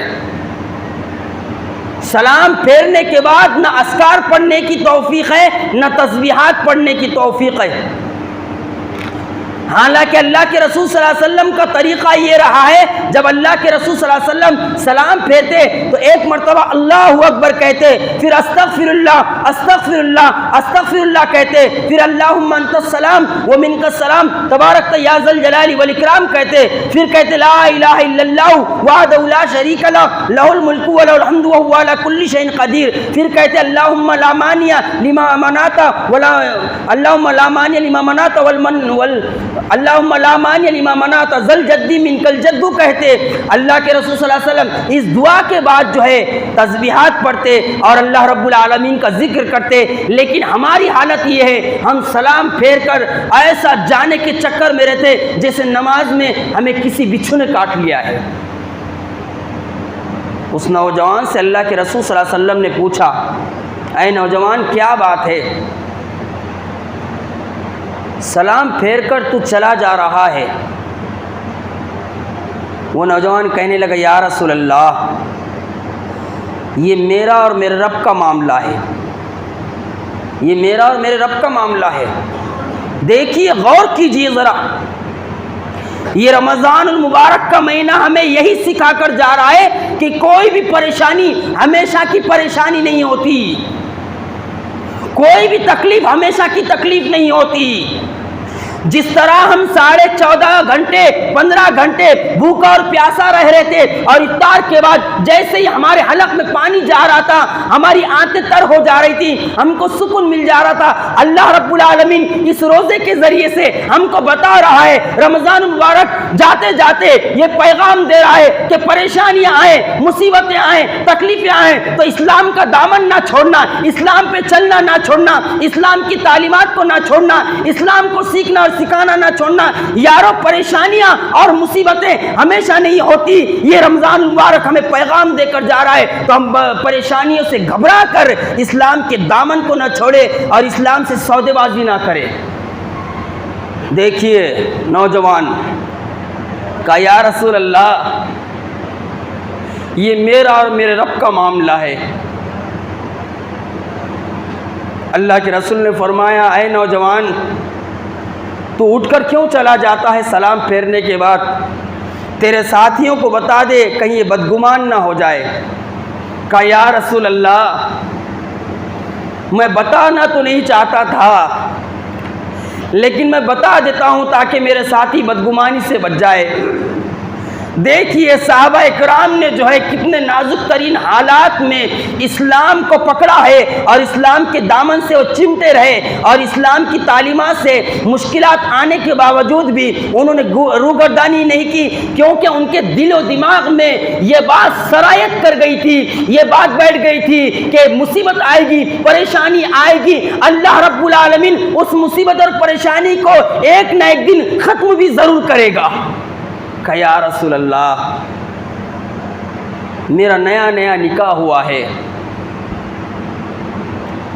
سلام پھیرنے کے بعد نہ اذکار پڑھنے کی توفیق ہے، نہ تسبیحات پڑھنے کی توفیق ہے۔ حالانکہ اللہ کے رسول صلی اللہ علیہ وسلم کا طریقہ یہ رہا ہے، جب اللہ کے رسول صلی اللہ علیہ وسلم سلام پھیرتے تو ایک مرتبہ اللہ اکبر کہتے، پھر استغفر اللہ استغفر اللہ استغفر اللہ کہتے، پھر اللہم انت السلام ومنک السلام تبارک یا ذا الجلال والاکرام کہتے، پھر کہتے لا الہ الا اللہ وحدہ لا شریک لہ لہ الملک ولہ الحمد وہو علی کل شیء قدیر، پھر کہتے اللہم لا مانع لما منعت ولا اللہم لا مانع لما منعت اللہم لا مانع لما منعت ذل جدی منک الجد کہتے۔ اللہ کے رسول صلی اللہ علیہ وسلم اس دعا کے بعد جو ہے تسبیحات پڑھتے اور اللہ رب العالمین کا ذکر کرتے، لیکن ہماری حالت یہ ہے ہم سلام پھیر کر ایسا جانے کے چکر میں رہتے جیسے نماز میں ہمیں کسی بچھو نے کاٹ لیا ہے۔ اس نوجوان سے اللہ کے رسول صلی اللہ علیہ وسلم نے پوچھا، اے نوجوان کیا بات ہے، سلام پھیر کر تو چلا جا رہا ہے؟ وہ نوجوان کہنے لگا، یا رسول اللہ یہ میرا اور میرے رب کا معاملہ ہے، یہ میرا اور میرے رب کا معاملہ ہے۔ دیکھیے غور کیجیے ذرا، یہ رمضان المبارک کا مہینہ ہمیں یہی سکھا کر جا رہا ہے کہ کوئی بھی پریشانی ہمیشہ کی پریشانی نہیں ہوتی، کوئی بھی تکلیف ہمیشہ کی تکلیف نہیں ہوتی۔ جس طرح ہم 14.5 گھنٹے 15 گھنٹے بھوکا اور پیاسا رہ رہے تھے اور افطار کے بعد جیسے ہی ہمارے حلق میں پانی جا رہا تھا ہماری آنتیں تر ہو جا رہی تھی، ہم کو سکون مل جا رہا تھا، اللہ رب العالمین اس روزے کے ذریعے سے ہم کو بتا رہا ہے، رمضان مبارک جاتے جاتے یہ پیغام دے رہا ہے کہ پریشانیاں آئیں، مصیبتیں آئیں، تکلیفیں آئیں تو اسلام کا دامن نہ چھوڑنا، اسلام پہ چلنا نہ چھوڑنا، اسلام کی تعلیمات کو نہ چھوڑنا، اسلام کو سیکھنا اور سکھانا نہ چھوڑنا۔ یارو پریشانیاں اور مصیبتیں ہمیشہ نہیں ہوتی، یہ رمضان مبارک ہمیں پیغام دے کر جا رہا ہے، تو ہم پریشانیوں سے گھبرا کر اسلام کے دامن کو نہ چھوڑے اور اسلام سے سودے بازی نہ کرے۔ دیکھیے نوجوان کہا، یا رسول اللہ یہ میرا اور میرے رب کا معاملہ ہے۔ اللہ کے رسول نے فرمایا، اے نوجوان تو اٹھ کر کیوں چلا جاتا ہے سلام پھیرنے کے بعد؟ تیرے ساتھیوں کو بتا دے کہیں یہ بدگمان نہ ہو جائے۔ کہا، یا رسول اللہ میں بتانا تو نہیں چاہتا تھا لیکن میں بتا دیتا ہوں تاکہ میرے ساتھی بدگمانی سے بچ جائے۔ دیکھیے صحابہ اکرام نے جو ہے کتنے نازک ترین حالات میں اسلام کو پکڑا ہے اور اسلام کے دامن سے وہ چمٹے رہے اور اسلام کی تعلیمات سے مشکلات آنے کے باوجود بھی انہوں نے روگردانی نہیں کی، کیونکہ ان کے دل و دماغ میں یہ بات سرایت کر گئی تھی، یہ بات بیٹھ گئی تھی کہ مصیبت آئے گی، پریشانی آئے گی، اللہ رب العالمین اس مصیبت اور پریشانی کو ایک نہ ایک دن ختم بھی ضرور کرے گا۔ کہ یا رسول اللہ میرا نیا نیا نکاح ہوا ہے،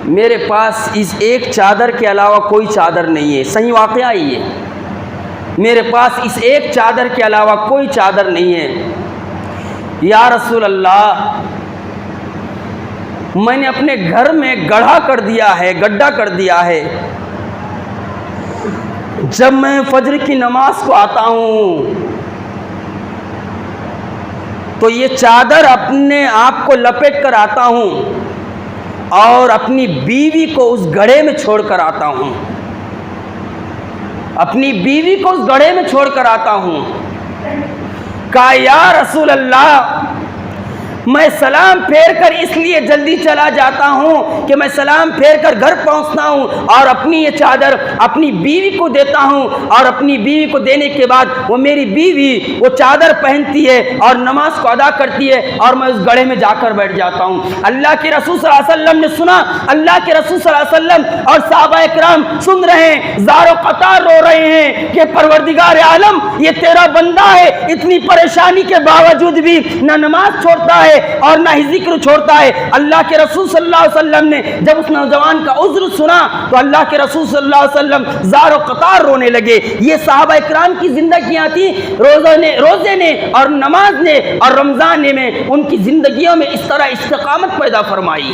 میرے پاس اس ایک چادر کے علاوہ کوئی چادر نہیں ہے، صحیح واقعہ ہی ہے، میرے پاس اس ایک چادر کے علاوہ کوئی چادر نہیں ہے۔ یا رسول اللہ میں نے اپنے گھر میں گڑھا کر دیا ہے، گڈھا کر دیا ہے، جب میں فجر کی نماز کو آتا ہوں تو یہ چادر اپنے آپ کو لپیٹ کر آتا ہوں اور اپنی بیوی کو اس گڑھے میں چھوڑ کر آتا ہوں، اپنی بیوی کو اس گڑھے میں چھوڑ کر آتا ہوں۔ کہا، یا رسول اللہ میں سلام پھیر کر اس لیے جلدی چلا جاتا ہوں کہ میں سلام پھیر کر گھر پہنچتا ہوں اور اپنی یہ چادر اپنی بیوی کو دیتا ہوں، اور اپنی بیوی کو دینے کے بعد وہ میری بیوی وہ چادر پہنتی ہے اور نماز کو ادا کرتی ہے اور میں اس گڑھے میں جا کر بیٹھ جاتا ہوں۔ اللہ کے رسول صلی اللہ علیہ وسلم نے سنا، اللہ کے رسول صلی اللہ علیہ وسلم اور صحابہ اکرام سن رہے ہیں، زار و قطار رو رہے ہیں کہ پروردگار عالم، یہ تیرا بندہ ہے، اتنی پریشانی کے باوجود بھی نہ نماز چھوڑتا ہے اور نہ ہی ذکر چھوڑتا ہے۔ اللہ کے رسول صلی اللہ علیہ وسلم نے جب اس نوجوان کا عذر سنا تو اللہ کے رسول صلی اللہ علیہ وسلم زار و قطار رونے لگے۔ یہ صحابہ اکرام کی زندگیاں تھی، روزے نے اور نماز نے اور رمضان نے میں ان کی زندگیوں میں اس طرح استقامت پیدا فرمائی۔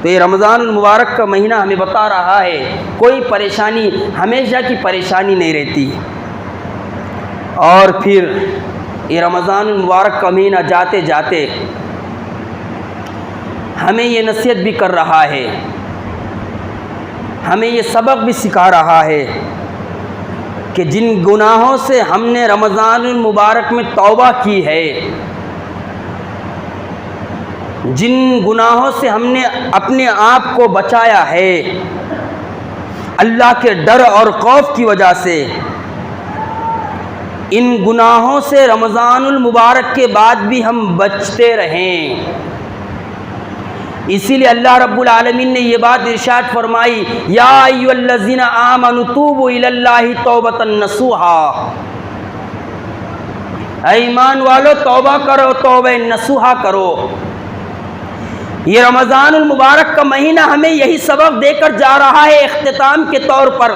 تو یہ رمضان المبارک کا مہینہ ہمیں بتا رہا ہے کوئی پریشانی ہمیشہ کی پریشانی نہیں رہتی۔ اور پھر یہ رمضان المبارک کا مہینہ جاتے جاتے ہمیں یہ نصیحت بھی کر رہا ہے، ہمیں یہ سبق بھی سکھا رہا ہے کہ جن گناہوں سے ہم نے رمضان المبارک میں توبہ کی ہے، جن گناہوں سے ہم نے اپنے آپ کو بچایا ہے اللہ کے ڈر اور خوف کی وجہ سے، ان گناہوں سے رمضان المبارک کے بعد بھی ہم بچتے رہیں۔ اسی لیے اللہ رب العالمین نے یہ بات ارشاد فرمائی، یا ایھا الذین آمنوا توبوا الی اللہ توبۃ نصوحا، اے ایمان والو توبہ کرو، توبہ نصوحا کرو۔ یہ رمضان المبارک کا مہینہ ہمیں یہی سبق دے کر جا رہا ہے اختتام کے طور پر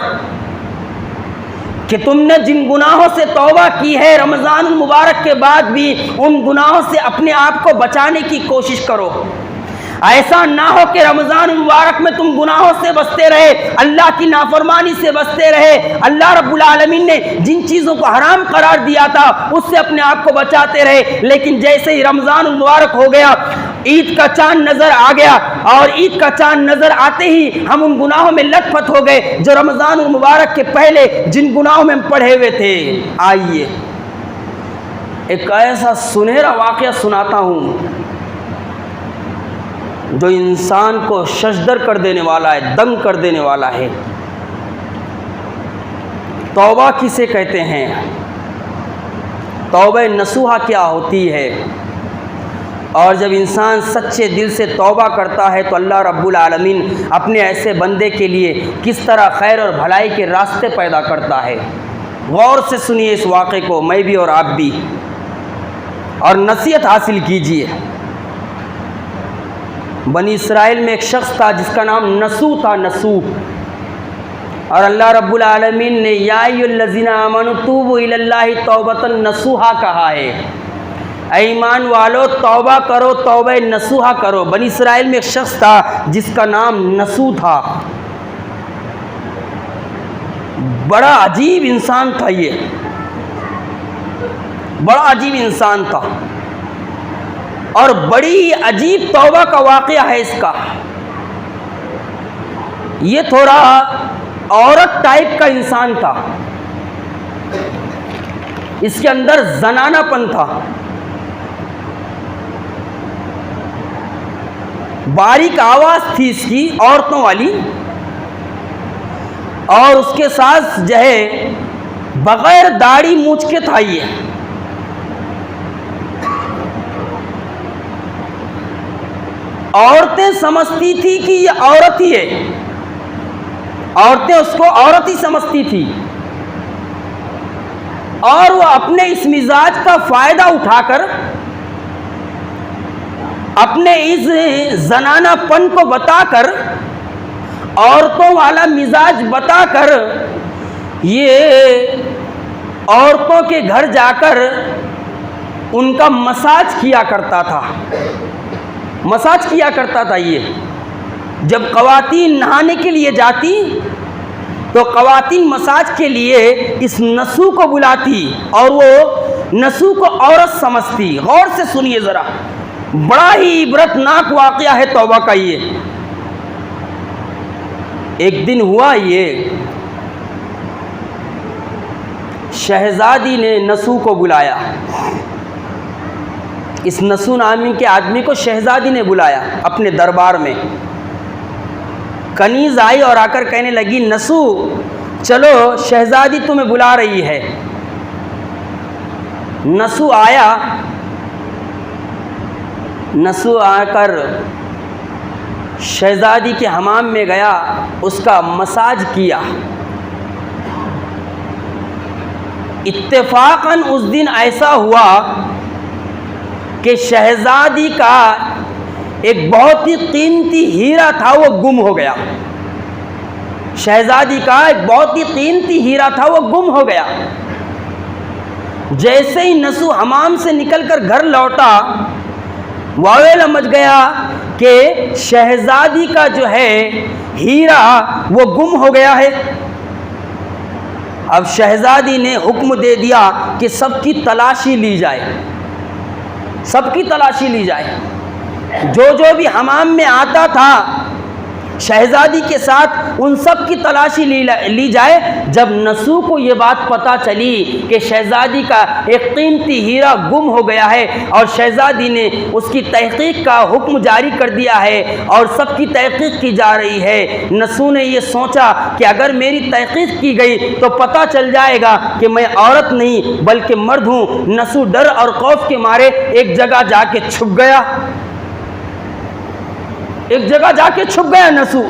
کہ تم نے جن گناہوں سے توبہ کی ہے رمضان المبارک کے بعد بھی ان گناہوں سے اپنے آپ کو بچانے کی کوشش کرو۔ ایسا نہ ہو کہ رمضان المبارک میں تم گناہوں سے بچتے رہے، اللہ کی نافرمانی سے بچتے رہے، اللہ رب العالمین نے جن چیزوں کو حرام قرار دیا تھا اس سے اپنے آپ کو بچاتے رہے، لیکن جیسے ہی رمضان المبارک ہو گیا، عید کا چاند نظر آ گیا اور عید کا چاند نظر آتے ہی ہم ان گناہوں میں لت پت ہو گئے جو رمضان المبارک کے پہلے جن گناہوں میں ہم پڑھے ہوئے تھے۔ آئیے ایک ایسا سنہرا واقعہ سناتا ہوں جو انسان کو ششدر کر دینے والا ہے، دنگ کر دینے والا ہے۔ توبہ کسے کہتے ہیں؟ توبہ نصوحہ کیا ہوتی ہے؟ اور جب انسان سچے دل سے توبہ کرتا ہے تو اللہ رب العالمین اپنے ایسے بندے کے لیے کس طرح خیر اور بھلائی کے راستے پیدا کرتا ہے۔ غور سے سنیے اس واقعے کو، میں بھی اور آپ بھی، اور نصیحت حاصل کیجیے۔ بنی اسرائیل میں ایک شخص تھا جس کا نام نسو تھا، نسو، اور اللہ رب العالمین نے یا ایھا الذین آمنوا توبوا الی اللہ توبۃ نصوحا کہا ہے، اے ایمان والو توبہ کرو، توبہ نصوحا کرو۔ بنی اسرائیل میں ایک شخص تھا جس کا نام نسو تھا، بڑا عجیب انسان تھا، یہ بڑا عجیب انسان تھا اور بڑی عجیب توبہ کا واقعہ ہے اس کا۔ یہ تھوڑا عورت ٹائپ کا انسان تھا، اس کے اندر زنانہ پن تھا، باریک آواز تھی اس کی عورتوں والی، اور اس کے ساتھ جو ہے بغیر داڑھی مونچھ کے تھا یہ۔ عورتیں سمجھتی تھی کہ یہ عورت ہی ہے، عورتیں اس کو عورت ہی سمجھتی تھی، اور وہ اپنے اس مزاج کا فائدہ اٹھا کر، اپنے اس زنانہ پن کو بتا کر، عورتوں والا مزاج بتا کر، یہ عورتوں کے گھر جا کر ان کا مساج کیا کرتا تھا، مساج کیا کرتا تھا۔ یہ جب خواتین نہانے کے لیے جاتی تو خواتین مساج کے لیے اس نسو کو بلاتی اور وہ نسو کو عورت سمجھتی۔ غور سے سنیے ذرا، بڑا ہی عبرتناک واقعہ ہے توبہ کا یہ۔ ایک دن ہوا یہ، شہزادی نے نسو کو بلایا اس نسو نامی کے آدمی کو شہزادی نے بلایا اپنے دربار میں. کنیز آئی اور آ کر کہنے لگی نسو چلو شہزادی تمہیں بلا رہی ہے. نسو آیا، نسو آ کر شہزادی کے حمام میں گیا، اس کا مساج کیا. اتفاقاً اس دن ایسا ہوا کہ شہزادی کا ایک بہت ہی قیمتی ہیرا تھا وہ گم ہو گیا. شہزادی کا ایک بہت ہی قیمتی ہیرا تھا وہ گم ہو گیا. جیسے ہی نسو حمام سے نکل کر گھر لوٹا، واویلا مچ گیا کہ شہزادی کا جو ہے ہیرا وہ گم ہو گیا ہے. اب شہزادی نے حکم دے دیا کہ سب کی تلاشی لی جائے، سب کی تلاشی لی جائے. جو بھی حمام میں آتا تھا شہزادی کے ساتھ ان سب کی تلاشی لی جائے. جب نسو کو یہ بات پتہ چلی کہ شہزادی کا ایک قیمتی ہیرا گم ہو گیا ہے اور شہزادی نے اس کی تحقیق کا حکم جاری کر دیا ہے اور سب کی تحقیق کی جا رہی ہے، نسو نے یہ سوچا کہ اگر میری تحقیق کی گئی تو پتہ چل جائے گا کہ میں عورت نہیں بلکہ مرد ہوں. نسو ڈر اور خوف کے مارے ایک جگہ جا کے چھپ گیا، ایک جگہ جا کے چھپ گیا نسو.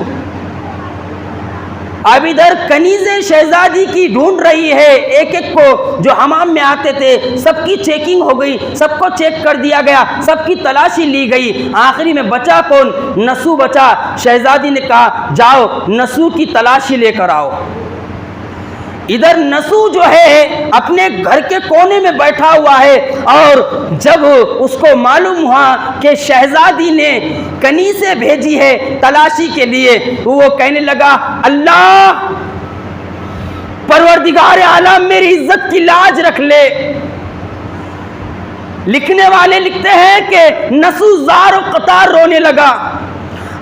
اب ادھر کنیزیں شہزادی کی ڈھونڈ رہی ہے، ایک ایک کو جو حمام میں آتے تھے سب کی چیکنگ ہو گئی، سب کو چیک کر دیا گیا، سب کی تلاشی لی گئی. آخری میں بچا کون؟ نسو بچا. شہزادی نے کہا جاؤ نسو کی تلاشی لے کر آؤ. ادھر نسو جو ہے اپنے گھر کے کونے میں بیٹھا ہوا ہے اور جب اس کو معلوم ہوا کہ شہزادی نے کنیزیں بھیجی ہے تلاشی کے لیے، وہ کہنے لگا اللہ پروردگار عالم میری عزت کی لاج رکھ لے. لکھنے والے لکھتے ہیں کہ نسو زار و قطار رونے لگا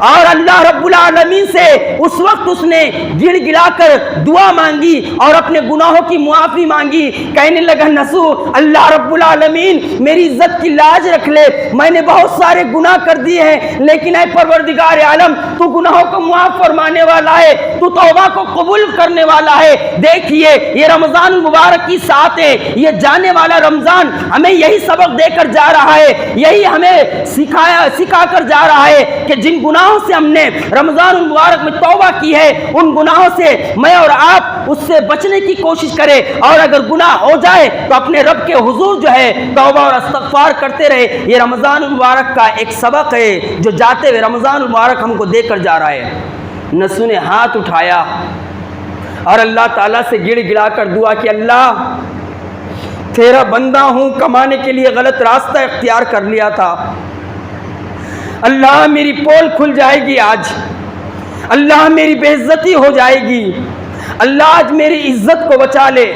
اور اللہ رب العالمین سے اس وقت اس نے گڑ گڑا کر دعا مانگی اور اپنے گناہوں کی معافی مانگی. کہنے لگا نسو اللہ رب العالمین میری عزت کی لاج رکھ لے، میں نے بہت سارے گناہ کر دیے ہیں لیکن اے پروردگار عالم تو گناہوں کو معاف فرمانے والا ہے، تو توبہ کو قبول کرنے والا ہے. دیکھیے یہ رمضان المبارک کی ساتھ ہے، یہ جانے والا رمضان ہمیں یہی سبق دے کر جا رہا ہے، یہی ہمیں سکھا کر جا رہا ہے کہ جن گناہوں سے ہم نے رمضان المبارک میں توبہ کی ہے ان گناہوں سے میں اور آپ اس سے بچنے کی کوشش کریں، اور اگر گناہ ہو جائے تو اپنے رب کے حضور جو ہے توبہ اور استغفار کرتے رہے. یہ رمضان المبارک کا ایک سبق ہے جو جاتے ہوئے رمضان المبارک ہم کو دے کر جا رہا ہے. نسو نے ہاتھ اٹھایا اور اللہ تعالیٰ سے گڑ گڑا کر دعا کہ اللہ تیرا بندہ ہوں، کمانے کے لیے غلط راستہ اختیار کر لیا تھا، اللہ میری پول کھل جائے گی آج، اللہ میری بے عزتی ہو جائے گی، اللہ آج میری عزت کو بچا لے.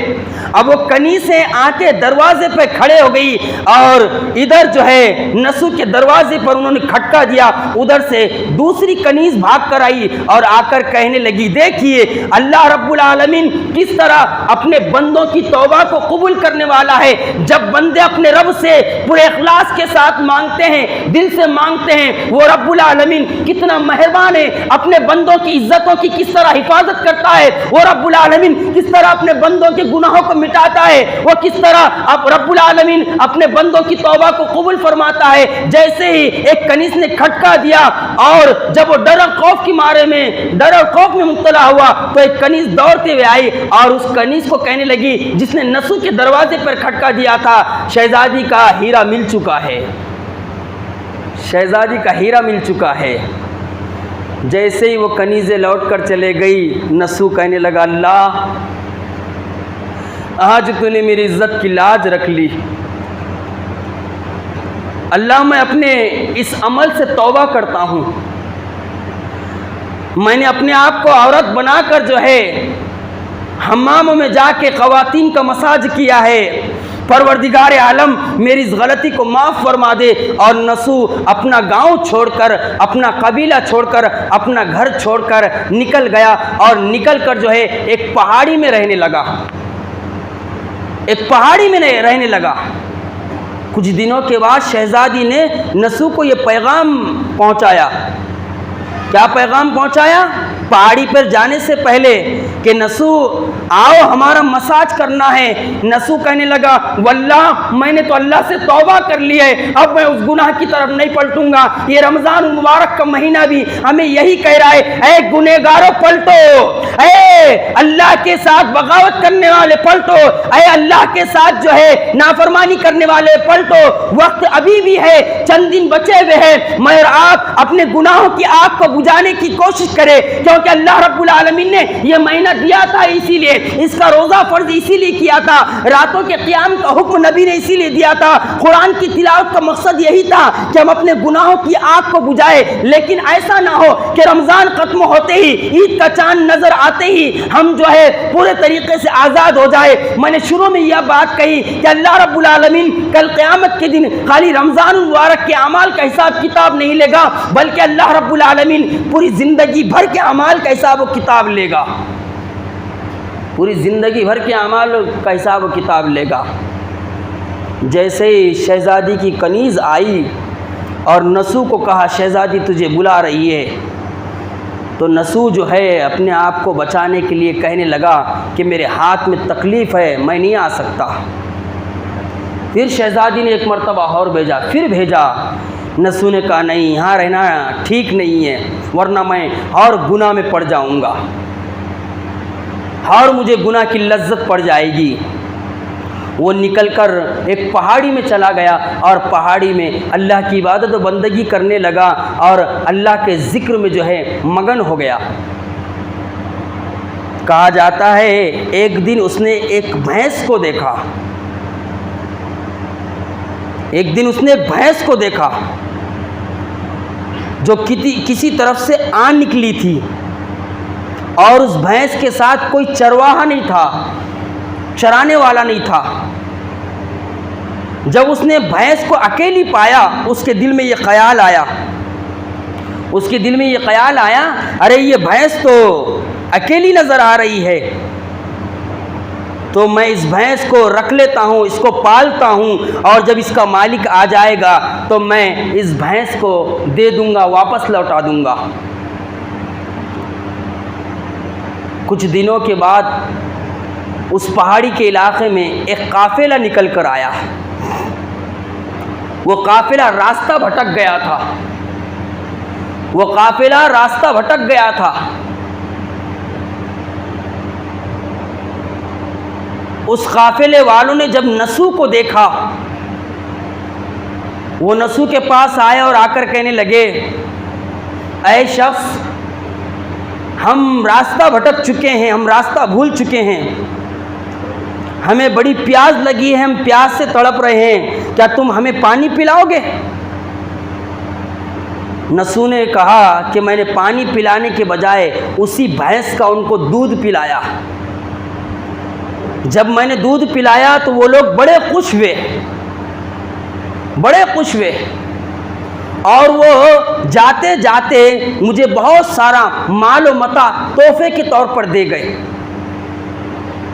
اب وہ کنیزیں آ کے دروازے پہ کھڑے ہو گئی اور ادھر جو ہے نسو کے دروازے پر انہوں نے کھٹکا دیا. ادھر سے دوسری کنیز بھاگ کر آئی اور آ کر کہنے لگی دیکھیے اللہ رب العالمین کس طرح اپنے بندوں کی توبہ کو قبول کرنے والا ہے. جب بندے اپنے رب سے پورے اخلاص کے ساتھ مانگتے ہیں، دل سے مانگتے ہیں، وہ رب العالمین کتنا مہربان ہے، اپنے بندوں کی عزتوں کی کس طرح حفاظت کرتا ہے. وہ رب العالمین کس طرح اپنے بندوں کے گناہوں کو مٹاتا ہے، وہ کس طرح اب رب العالمین اپنے بندوں کی توبہ کو قبول فرماتا ہے. جیسے ہی ایک کنیز نے کھٹکا دیا اور جب وہ ڈر اور خوف میں مبتلا ہوا تو ایک کنیز دوڑتے ہوئے آئی اور اس کنیز کو کہنے لگی جس نے نسو کے دروازے پر کھٹکا دیا تھا شہزادی کا ہیرا مل چکا ہے، شہزادی کا ہیرا مل چکا ہے. جیسے ہی وہ کنیزیں لوٹ کر چلے گئی نسو کہنے لگا اللہ آج تو نے میری عزت کی لاج رکھ لی، اللہ میں اپنے اس عمل سے توبہ کرتا ہوں، میں نے اپنے آپ کو عورت بنا کر جو ہے حماموں میں جا کے خواتین کا مساج کیا ہے، پروردگار عالم میری اس غلطی کو معاف فرما دے. اور نسو اپنا گاؤں چھوڑ کر، اپنا قبیلہ چھوڑ کر، اپنا گھر چھوڑ کر نکل گیا اور نکل کر جو ہے ایک پہاڑی میں رہنے لگا، ایک پہاڑی میں رہنے لگا. کچھ دنوں کے بعد شہزادی نے نسو کو یہ پیغام پہنچایا. کیا پیغام پہنچایا؟ پہاڑی پر جانے سے پہلے کہ نسو آؤ ہمارا مساج کرنا ہے. نسو کہنے لگا واللہ میں نے تو اللہ سے توبہ کر لی ہے, اب میں اس گناہ کی طرف نہیں پلٹوں گا. یہ رمضان المبارک کا مہینہ بھی ہمیں یہی کہہ رہا ہے, اے گنہگاروں پلٹو, اے اللہ کے ساتھ بغاوت کرنے والے پلٹو, اے اللہ کے ساتھ جو ہے نافرمانی کرنے والے پلٹو. وقت ابھی بھی ہے, چند دن بچے ہوئے ہیں, مگر آپ اپنے گناہوں کی آگ کو بجھانے کی کوشش کرے, کیونکہ اللہ رب العالمین نے یہ مہینہ دیا تھا, اسی لیے اس کا روزہ فرض اسی لیے کیا تھا, راتوں کے قیام کا حکم نبی نے اسی لیے دیا تھا, قرآن کی تلاوت کا مقصد یہی تھا کہ ہم اپنے گناہوں کی آگ کو بجھائے. لیکن ایسا نہ ہو کہ رمضان ختم ہوتے ہی, عید کا چاند نظر آتے ہی ہم جو ہے پورے طریقے سے آزاد ہو جائے. میں نے شروع میں یہ بات کہی کہ اللہ رب العالمین کل قیامت کے دن خالی رمضان المبارک کے اعمال کا حساب کتاب نہیں لے گا, بلکہ اللہ رب العالمین پوری زندگی بھر کے اعمال کا حساب و کتاب لے گا. پوری زندگی بھر کے اعمال کا حساب و کتاب لے گا. جیسے ہی شہزادی کی کنیز آئی اور نسو کو کہا شہزادی تجھے بلا رہی ہے, تو نسو جو ہے اپنے آپ کو بچانے کے لیے کہنے لگا کہ میرے ہاتھ میں تکلیف ہے, میں نہیں آ سکتا. پھر شہزادی نے ایک مرتبہ اور بھیجا, پھر بھیجا. نسو نے کہا نہیں, یہاں رہنا ٹھیک نہیں ہے, ورنہ میں اور گناہ میں پڑ جاؤں گا اور مجھے گناہ کی لذت پڑ جائے گی. وہ نکل کر ایک پہاڑی میں چلا گیا اور پہاڑی میں اللہ کی عبادت و بندگی کرنے لگا اور اللہ کے ذکر میں جو ہے مگن ہو گیا. کہا جاتا ہے ایک دن اس نے ایک بھینس کو دیکھا, ایک دن اس نے ایک بھینس کو دیکھا جو کسی طرف سے آن نکلی تھی, اور اس بھینس کے ساتھ کوئی چرواہا نہیں تھا, چرانے والا نہیں تھا. جب اس نے بھینس کو اکیلی پایا, اس کے دل میں یہ خیال آیا, اس کے دل میں یہ خیال آیا ارے یہ بھینس تو اکیلی نظر آ رہی ہے, تو میں اس بھینس کو رکھ لیتا ہوں, اس کو پالتا ہوں, اور جب اس کا مالک آ جائے گا تو میں اس بھینس کو دے دوں گا, واپس لوٹا دوں گا. کچھ دنوں کے بعد اس پہاڑی کے علاقے میں ایک قافلہ نکل کر آیا. وہ قافلہ راستہ بھٹک گیا تھا, وہ قافلہ راستہ بھٹک گیا تھا. اس قافلے والوں نے جب نسو کو دیکھا, وہ نسو کے پاس آئے اور آ کر کہنے لگے اے شخص, ہم راستہ بھٹک چکے ہیں, ہم راستہ بھول چکے ہیں, ہمیں بڑی پیاس لگی ہے, ہم پیاس سے تڑپ رہے ہیں, کیا تم ہمیں پانی پلاؤ گے؟ نسو نے کہا کہ میں نے پانی پلانے کے بجائے اسی بھینس کا ان کو دودھ پلایا. جب میں نے دودھ پلایا تو وہ لوگ بڑے خوش ہوئے, بڑے خوش ہوئے, اور وہ جاتے جاتے مجھے بہت سارا مال و متاع تحفے کے طور پر دے گئے.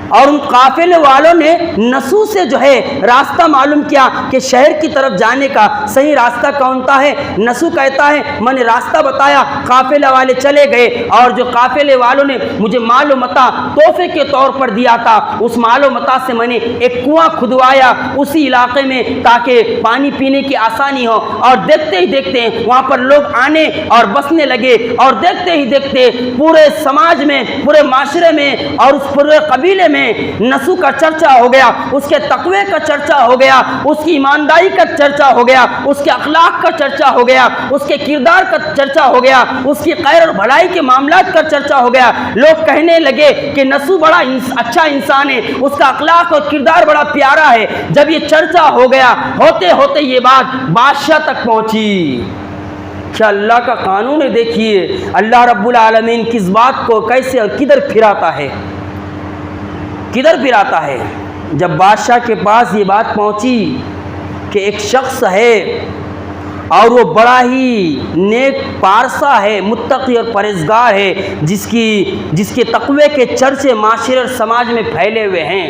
اور ان قافلے والوں نے نسو سے جو ہے راستہ معلوم کیا کہ شہر کی طرف جانے کا صحیح راستہ کون سا ہے. نسو کہتا ہے میں نے راستہ بتایا, قافلے والے چلے گئے, اور جو قافلے والوں نے مجھے مال و متاع تحفے کے طور پر دیا تھا, اس مال و متاع سے میں نے ایک کنواں کھدوایا اسی علاقے میں تاکہ پانی پینے کی آسانی ہو. اور دیکھتے ہی دیکھتے وہاں پر لوگ آنے اور بسنے لگے, اور دیکھتے ہی دیکھتے پورے سماج میں, پورے معاشرے میں اور اس پورے قبیلے میں نسو کا چرچا ہو گیا, اس کے تقوی کا چرچا ہو گیا, اس کی ایمانداری کا چرچا ہو گیا, اس کے اخلاق کا چرچا ہو گیا, اس کے کردار کا چرچا ہو گیا, اس کی خیر اور بھلائی کے معاملات کا چرچا ہو گیا. لوگ کہنے لگے کہ نسو بڑا اچھا انسان ہے, اس کا اخلاق اور کردار بڑا پیارا ہے. جب یہ چرچا ہو گیا, ہوتے ہوتے یہ بات بادشاہ تک پہنچی. کیا اللہ کا قانون ہے, دیکھیے اللہ رب العالمین کس بات کو کیسے اور کدھر پھراتا ہے, کدھر پھراتا ہے. جب بادشاہ کے پاس یہ بات پہنچی کہ ایک شخص ہے اور وہ بڑا ہی نیک پارسا ہے, متقی اور پرہیزگار ہے, جس کے تقوی کے چرچے معاشرے اور سماج میں پھیلے ہوئے ہیں,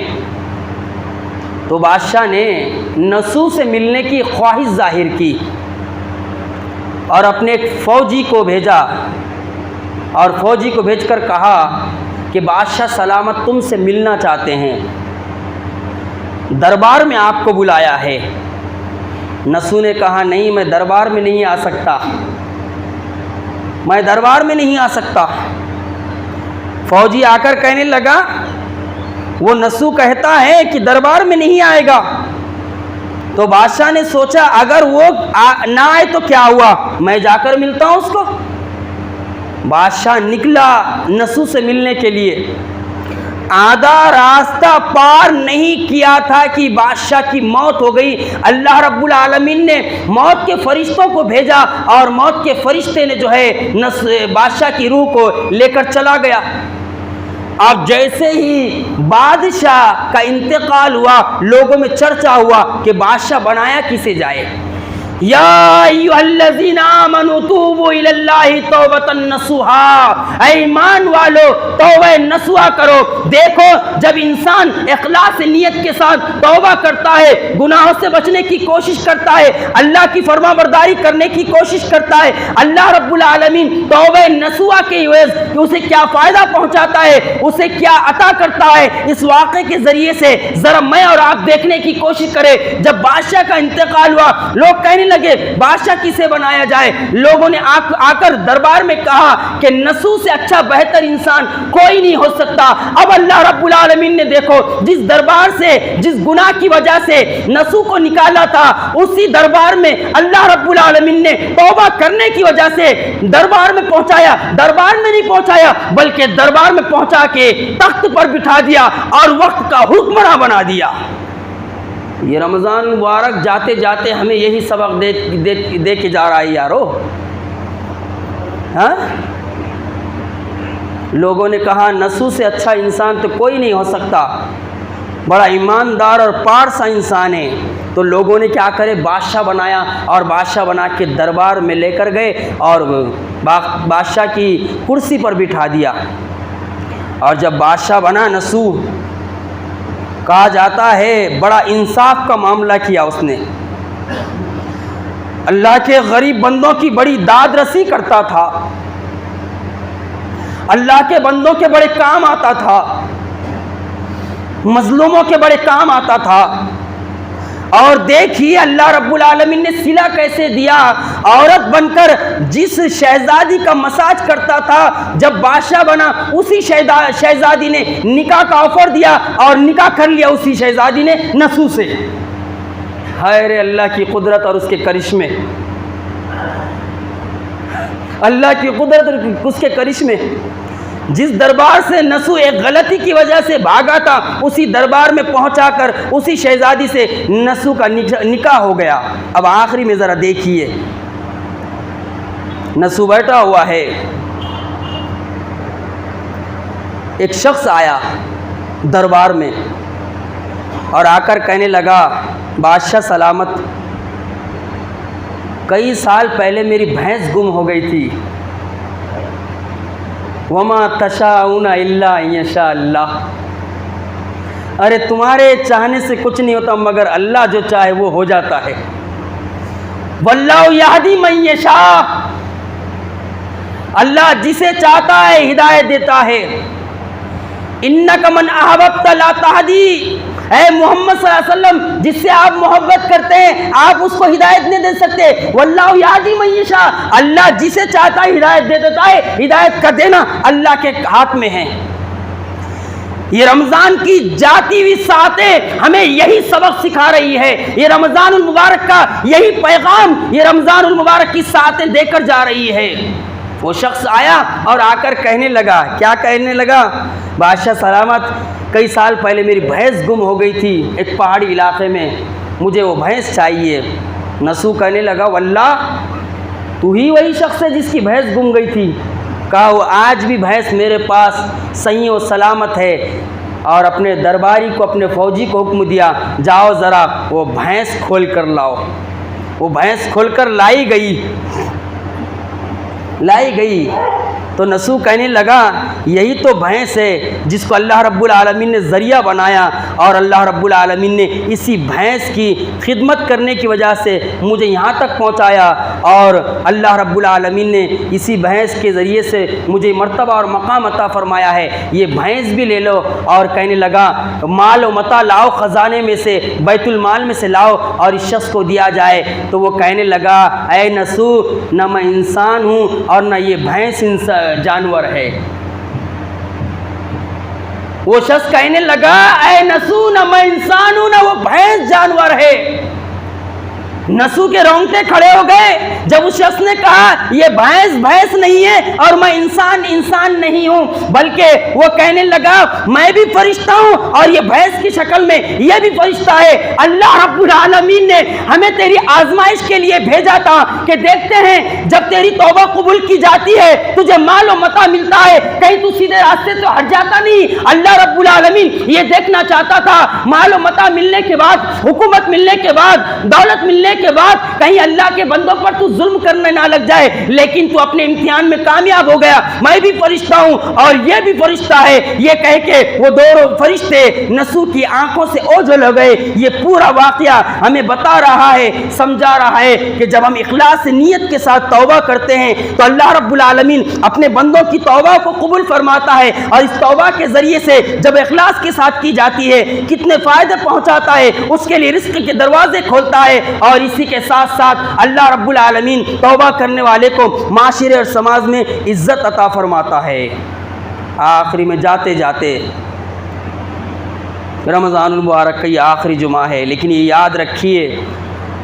تو بادشاہ نے نسو سے ملنے کی خواہش ظاہر کی اور اپنے ایک فوجی کو بھیجا اور فوجی کو بھیج کر کہا کہ بادشاہ سلامت تم سے ملنا چاہتے ہیں، دربار میں آپ کو بلایا ہے۔ نسو نے کہا نہیں، میں دربار میں نہیں آ سکتا، میں دربار میں نہیں آ سکتا۔ فوجی آ کر کہنے لگا، وہ نسو کہتا ہے کہ دربار میں نہیں آئے گا۔ تو بادشاہ نے سوچا اگر وہ نہ آئے تو کیا ہوا، میں جا کر ملتا ہوں اس کو۔ بادشاہ نکلا نسو سے ملنے کے لیے، آدھا راستہ پار نہیں کیا تھا کہ بادشاہ کی موت ہو گئی۔ اللہ رب العالمین نے موت کے فرشتوں کو بھیجا اور موت کے فرشتے نے جو ہے بادشاہ کی روح کو لے کر چلا گیا۔ اب جیسے ہی بادشاہ کا انتقال ہوا، لوگوں میں چرچا ہوا کہ بادشاہ بنایا کسے جائے۔ یا ایھا الذین آمنوا توبوا الی اللہ توبۃ نصوحا، اے ایمان والو توبہ نصوحا کرو۔ دیکھو جب انسان اخلاص نیت کے ساتھ توبہ کرتا ہے، گناہوں سے بچنے کی کوشش کرتا ہے، اللہ کی فرما برداری کرنے کی کوشش کرتا ہے، اللہ رب العالمین توبہ نصوحا کے عوض اسے کیا فائدہ پہنچاتا ہے، اسے کیا عطا کرتا ہے، اس واقعے کے ذریعے سے ذرا میں اور آپ دیکھنے کی کوشش کریں۔ جب بادشاہ کا انتقال ہوا، لوگ کہنے لگے بادشاہ کسے بنایا جائے۔ لوگوں نے آ کر دربار میں کہا کہ نسو سے اچھا بہتر انسان کوئی نہیں ہو سکتا۔ اب اللہ رب العالمین نے دیکھو جس دربار سے، جس گناہ کی وجہ سے نسو کو نکالا تھا، اسی دربار میں اللہ رب العالمین نے توبہ کرنے کی وجہ سے دربار میں پہنچایا۔ دربار میں نہیں پہنچایا بلکہ دربار میں پہنچا کے تخت پر بٹھا دیا اور وقت کا حکمراں بنا دیا۔ یہ رمضان مبارک جاتے جاتے ہمیں یہی سبق دے کے جا رہا ہے یارو۔ ہاں، لوگوں نے کہا نسو سے اچھا انسان تو کوئی نہیں ہو سکتا، بڑا ایماندار اور پارسا انسان ہے۔ تو لوگوں نے کیا کرے، بادشاہ بنایا اور بادشاہ بنا کے دربار میں لے کر گئے اور بادشاہ کی کرسی پر بٹھا دیا۔ اور جب بادشاہ بنا نسو، کہا جاتا ہے بڑا انصاف کا معاملہ کیا اس نے، اللہ کے غریب بندوں کی بڑی داد رسی کرتا تھا، اللہ کے بندوں کے بڑے کام آتا تھا، مظلوموں کے بڑے کام آتا تھا۔ اور دیکھیے اللہ رب العالمین نے صلہ کیسے دیا، عورت بن کر جس شہزادی کا مساج کرتا تھا، جب بادشاہ بنا اسی شہزادی نے نکاح کا آفر دیا اور نکاح کر لیا اسی شہزادی نے نسو سے۔ ہائے اللہ کی قدرت اور اس کے کرشمے، اللہ کی قدرت اور اس کے کرشمے۔ جس دربار سے نسو ایک غلطی کی وجہ سے بھاگا تھا، اسی دربار میں پہنچا کر اسی شہزادی سے نسو کا نکاح ہو گیا۔ اب آخری میں ذرا دیکھیے، نسو بیٹھا ہوا ہے، ایک شخص آیا دربار میں اور آ کر کہنے لگا بادشاہ سلامت، کئی سال پہلے میری بھینس گم ہو گئی تھی، وما تشاءون الا ان یشاء اللہ، ارے تمہارے چاہنے سے کچھ نہیں ہوتا مگر اللہ جو چاہے وہ ہو جاتا ہے، واللہ یہدی من یشاء، اللہ جسے چاہتا ہے ہدایت دیتا ہے، انک من احببت لا تہدی، اے محمد صلی اللہ علیہ وسلم جس سے آپ محبت کرتے ہیں آپ اس کو ہدایت نہیں دے سکتے، واللہ یہدی من یشاء، اللہ جسے چاہتا ہے ہدایت دے دیتا ہے، ہدایت کا دینا اللہ کے ہاتھ میں ہے۔ یہ رمضان کی جاتی ہوئی ساعتیں ہمیں یہی سبق سکھا رہی ہے، یہ رمضان المبارک کا یہی پیغام یہ رمضان المبارک کی ساعتیں دے کر جا رہی ہے۔ وہ شخص آیا اور آ کر کہنے لگا، کیا کہنے لگا، بادشاہ سلامت کئی سال پہلے میری بھینس گم ہو گئی تھی ایک پہاڑی علاقے میں، مجھے وہ بھینس چاہیے۔ نسو کہنے لگا واللہ تو ہی وہی شخص ہے جس کی بھینس گم گئی تھی؟ کہا وہ آج بھی بھینس میرے پاس صحیح و سلامت ہے، اور اپنے درباری کو، اپنے فوجی کو حکم دیا جاؤ ذرا وہ بھینس کھول کر لاؤ۔ وہ بھینس کھول کر لائی گئی، تو نسو کہنے لگا یہی تو بھینس ہے جس کو اللہ رب العالمین نے ذریعہ بنایا، اور اللہ رب العالمین نے اسی بھینس کی خدمت کرنے کی وجہ سے مجھے یہاں تک پہنچایا، اور اللہ رب العالمین نے اسی بھینس کے ذریعے سے مجھے مرتبہ اور مقام عطا فرمایا ہے، یہ بھینس بھی لے لو۔ اور کہنے لگا مال و متاع لاؤ، خزانے میں سے بیت المال میں سے لاؤ اور اس شخص کو دیا جائے۔ تو وہ کہنے لگا اے نسو، نہ میں انسان ہوں اور نہ یہ بھینس جانور ہے۔ وہ شخص کہنے لگا اے نسو، نہ میں انسان ہوں نہ وہ بھینس جانور ہے۔ نسو کے رونگٹے کھڑے ہو گئے جب اس شخص نے کہا یہ بھینس نہیں ہے اور میں انسان نہیں ہوں، بلکہ وہ کہنے لگا میں بھی فرشتہ ہوں اور یہ بھینس کی شکل میں یہ بھی فرشتہ ہے۔ اللہ رب العالمین نے ہمیں تیری آزمائش کے لیے بھیجا تھا کہ دیکھتے ہیں جب تیری توبہ قبول کی جاتی ہے، تجھے مال و متاع ملتا ہے، کہیں تو سیدھے راستے سے ہٹ جاتا نہیں۔ اللہ رب العالمین یہ دیکھنا چاہتا تھا مال و متاع ملنے کے بعد، حکومت ملنے کے بعد، دولت ملنے کے بعد کہیں اللہ کے بندوں پر تو ظلم کرنے نہ لگ جائے، لیکن تو اپنے امتحان میں کامیاب ہو گیا۔ میں بھی فرشتہ ہوں اور یہ بھی فرشتہ ہے۔ یہ کہہ کے وہ دونوں فرشتے نسو کی آنکھوں سے اوجھل ہو گئے۔ یہ پورا واقعہ ہمیں بتا رہا ہے، سمجھا رہا ہے کہ جب ہم اخلاص نیت کے ساتھ توبہ کرتے ہیں تو اللہ رب العالمین اپنے بندوں کی توبہ کو قبول فرماتا ہے، اور اس توبہ کے ذریعے سے جب اخلاص کے ساتھ کی جاتی ہے کتنے فائدے پہنچاتا ہے، اس کے لیے رزق کے دروازے کھولتا ہے، اور اسی کے ساتھ ساتھ اللہ رب العالمین توبہ کرنے والے کو معاشرے اور سماج میں عزت عطا فرماتا ہے۔ آخری میں جاتے جاتے رمضان المبارک کا یہ آخری جمعہ ہے، لیکن یہ یاد رکھیے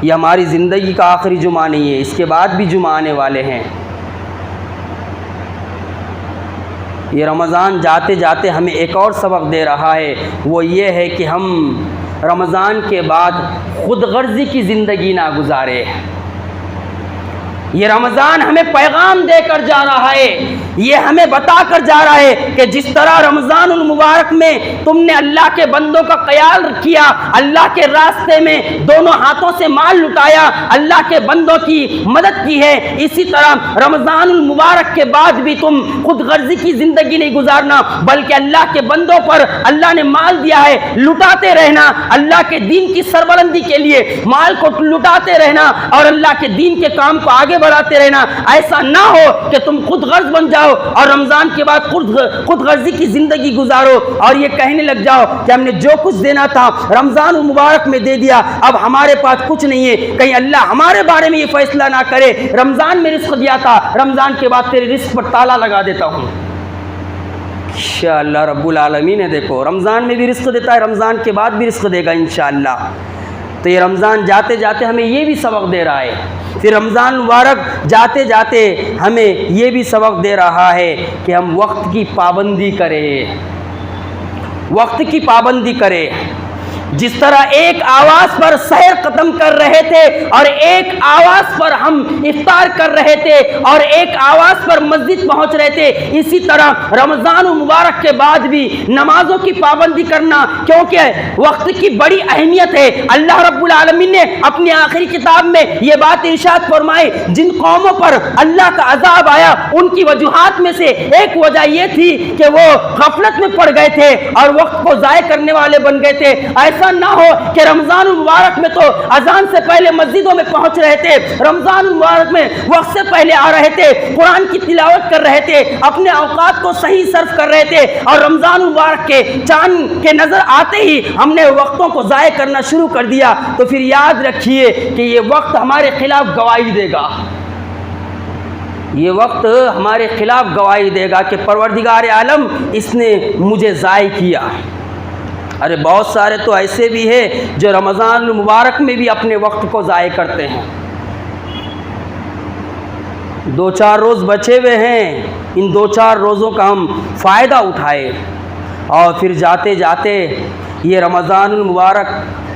یہ ہماری زندگی کا آخری جمعہ نہیں ہے، اس کے بعد بھی جمعہ آنے والے ہیں۔ یہ رمضان جاتے جاتے ہمیں ایک اور سبق دے رہا ہے، وہ یہ ہے کہ ہم رمضان کے بعد خود غرضی کی زندگی نہ گزارے۔ یہ رمضان ہمیں پیغام دے کر جا رہا ہے، یہ ہمیں بتا کر جا رہا ہے کہ جس طرح رمضان المبارک میں تم نے اللہ کے بندوں کا خیال کیا، اللہ کے راستے میں دونوں ہاتھوں سے مال لٹایا، اللہ کے بندوں کی مدد کی ہے، اسی طرح رمضان المبارک کے بعد بھی تم خود غرضی کی زندگی نہیں گزارنا، بلکہ اللہ کے بندوں پر اللہ نے مال دیا ہے، لٹاتے رہنا، اللہ کے دین کی سربلندی کے لیے مال کو لٹاتے رہنا اور اللہ کے دین کے کام کو آگے بڑھاتے رہنا۔ ایسا نہ ہو کہ تم خود غرض بن جاؤ اور رمضان کے بعد خود غرضی کی زندگی گزارو اور یہ کہنے لگ جاؤ کہ ہم نے جو کچھ دینا تھا رمضان المبارک میں دے دیا، اب ہمارے پاس کچھ نہیں ہے، کہیں اللہ ہمارے بارے میں یہ فیصلہ نہ کرے رمضان میں رزق دیا تھا، رمضان کے بعد تیرے رزق پر تالا لگا دیتا ہوں۔ انشاءاللہ رب العالمین ہے، دیکھو رمضان میں بھی رزق دیتا ہے، رمضان کے بعد بھی رزق دے گا انشاءاللہ۔ تو یہ رمضان جاتے جاتے ہمیں یہ بھی سبق دے رہا ہے، پھر رمضان مبارک جاتے جاتے ہمیں یہ بھی سبق دے رہا ہے کہ ہم وقت کی پابندی کریں، وقت کی پابندی کریں۔ جس طرح ایک آواز پر سحر ختم کر رہے تھے اور ایک آواز پر ہم افطار کر رہے تھے اور ایک آواز پر مسجد پہنچ رہے تھے، اسی طرح رمضان مبارک کے بعد بھی نمازوں کی پابندی کرنا، کیونکہ وقت کی بڑی اہمیت ہے۔ اللہ رب العالمین نے اپنی آخری کتاب میں یہ بات ارشاد فرمائی، جن قوموں پر اللہ کا عذاب آیا ان کی وجوہات میں سے ایک وجہ یہ تھی کہ وہ غفلت میں پڑ گئے تھے اور وقت کو ضائع کرنے والے بن گئے تھے۔ ایسا نہ ہو کہ رمضان المبارک میں تو اذان سے پہلے مسجدوں میں پہنچ رہے تھے، رمضان المبارک میں وقت سے پہلے آ رہے تھے، قرآن کی تلاوت کر رہے تھے، اپنے اوقات کو صحیح صرف کر رہے تھے، اور رمضان المبارک کے چاند کے نظر آتے ہی ہم نے وقتوں کو ضائع کرنا شروع کر دیا، تو پھر یاد رکھیے کہ یہ وقت ہمارے خلاف گواہی دے گا، یہ وقت ہمارے خلاف گواہی دے گا کہ پروردگار عالم اس نے مجھے ضائع کیا۔ ارے بہت سارے تو ایسے بھی ہیں جو رمضان المبارک میں بھی اپنے وقت کو ضائع کرتے ہیں، 2-4 روز بچے ہوئے ہیں، ان 2-4 روزوں کا ہم فائدہ اٹھائے، اور پھر جاتے جاتے یہ رمضان المبارک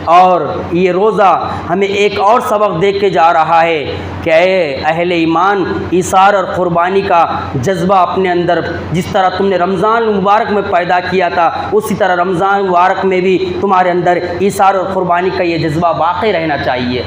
اور یہ روزہ ہمیں ایک اور سبق دے کے جا رہا ہے کہ اے اہل ایمان، ایثار اور قربانی کا جذبہ اپنے اندر جس طرح تم نے رمضان المبارک میں پیدا کیا تھا، اسی طرح رمضان المبارک میں بھی تمہارے اندر ایثار اور قربانی کا یہ جذبہ باقی رہنا چاہیے۔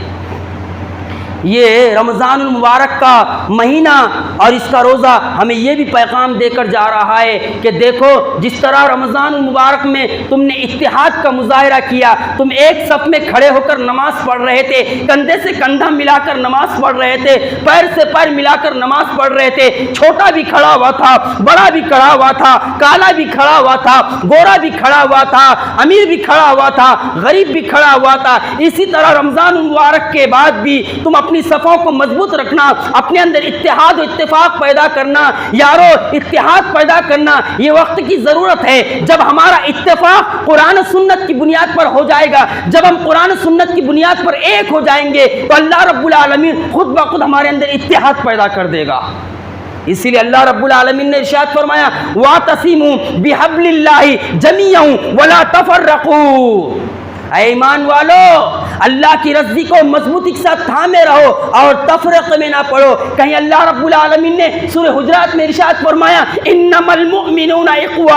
یہ رمضان المبارک کا مہینہ اور اس کا روزہ ہمیں یہ بھی پیغام دے کر جا رہا ہے کہ دیکھو جس طرح رمضان المبارک میں تم نے اتحاد کا مظاہرہ کیا، تم ایک صف میں کھڑے ہو کر نماز پڑھ رہے تھے، کندھے سے کندھا ملا کر نماز پڑھ رہے تھے، پیر سے پیر ملا کر نماز پڑھ رہے تھے، چھوٹا بھی کھڑا ہوا تھا، بڑا بھی کھڑا ہوا تھا، کالا بھی کھڑا ہوا تھا، گورا بھی کھڑا ہوا تھا، امیر بھی کھڑا ہوا تھا، غریب بھی کھڑا ہوا تھا۔ اسی طرح رمضان المبارک کے بعد بھی تم اپنی صفوں کو مضبوط رکھنا، اپنے اندر اتحاد و اتفاق پیدا کرنا۔ یارو اتحاد پیدا کرنا یہ وقت کی ضرورت ہے۔ جب ہمارا اتفاق قرآن و سنت کی بنیاد پر ہو جائے گا، جب ہم قرآن و سنت کی بنیاد پر ایک ہو جائیں گے تو اللہ رب العالمین خود بخود ہمارے اندر اتحاد پیدا کر دے گا۔ اسی لیے اللہ رب العالمین نے ارشاد فرمایا وَاعْتَصِمُوا بِحَبْلِ اللَّهِ جَمِيعًا وَلَا تَفَرَّقُوا۔ اے ایمان والو، اللہ کی رضی کو مضبوطی کے ساتھ تھامے رہو اور تفرقے میں نہ پڑو۔ کہیں اللہ رب العالمین نے سورہ حجرات میں ارشاد فرمایا انما المؤمنون اخوہ،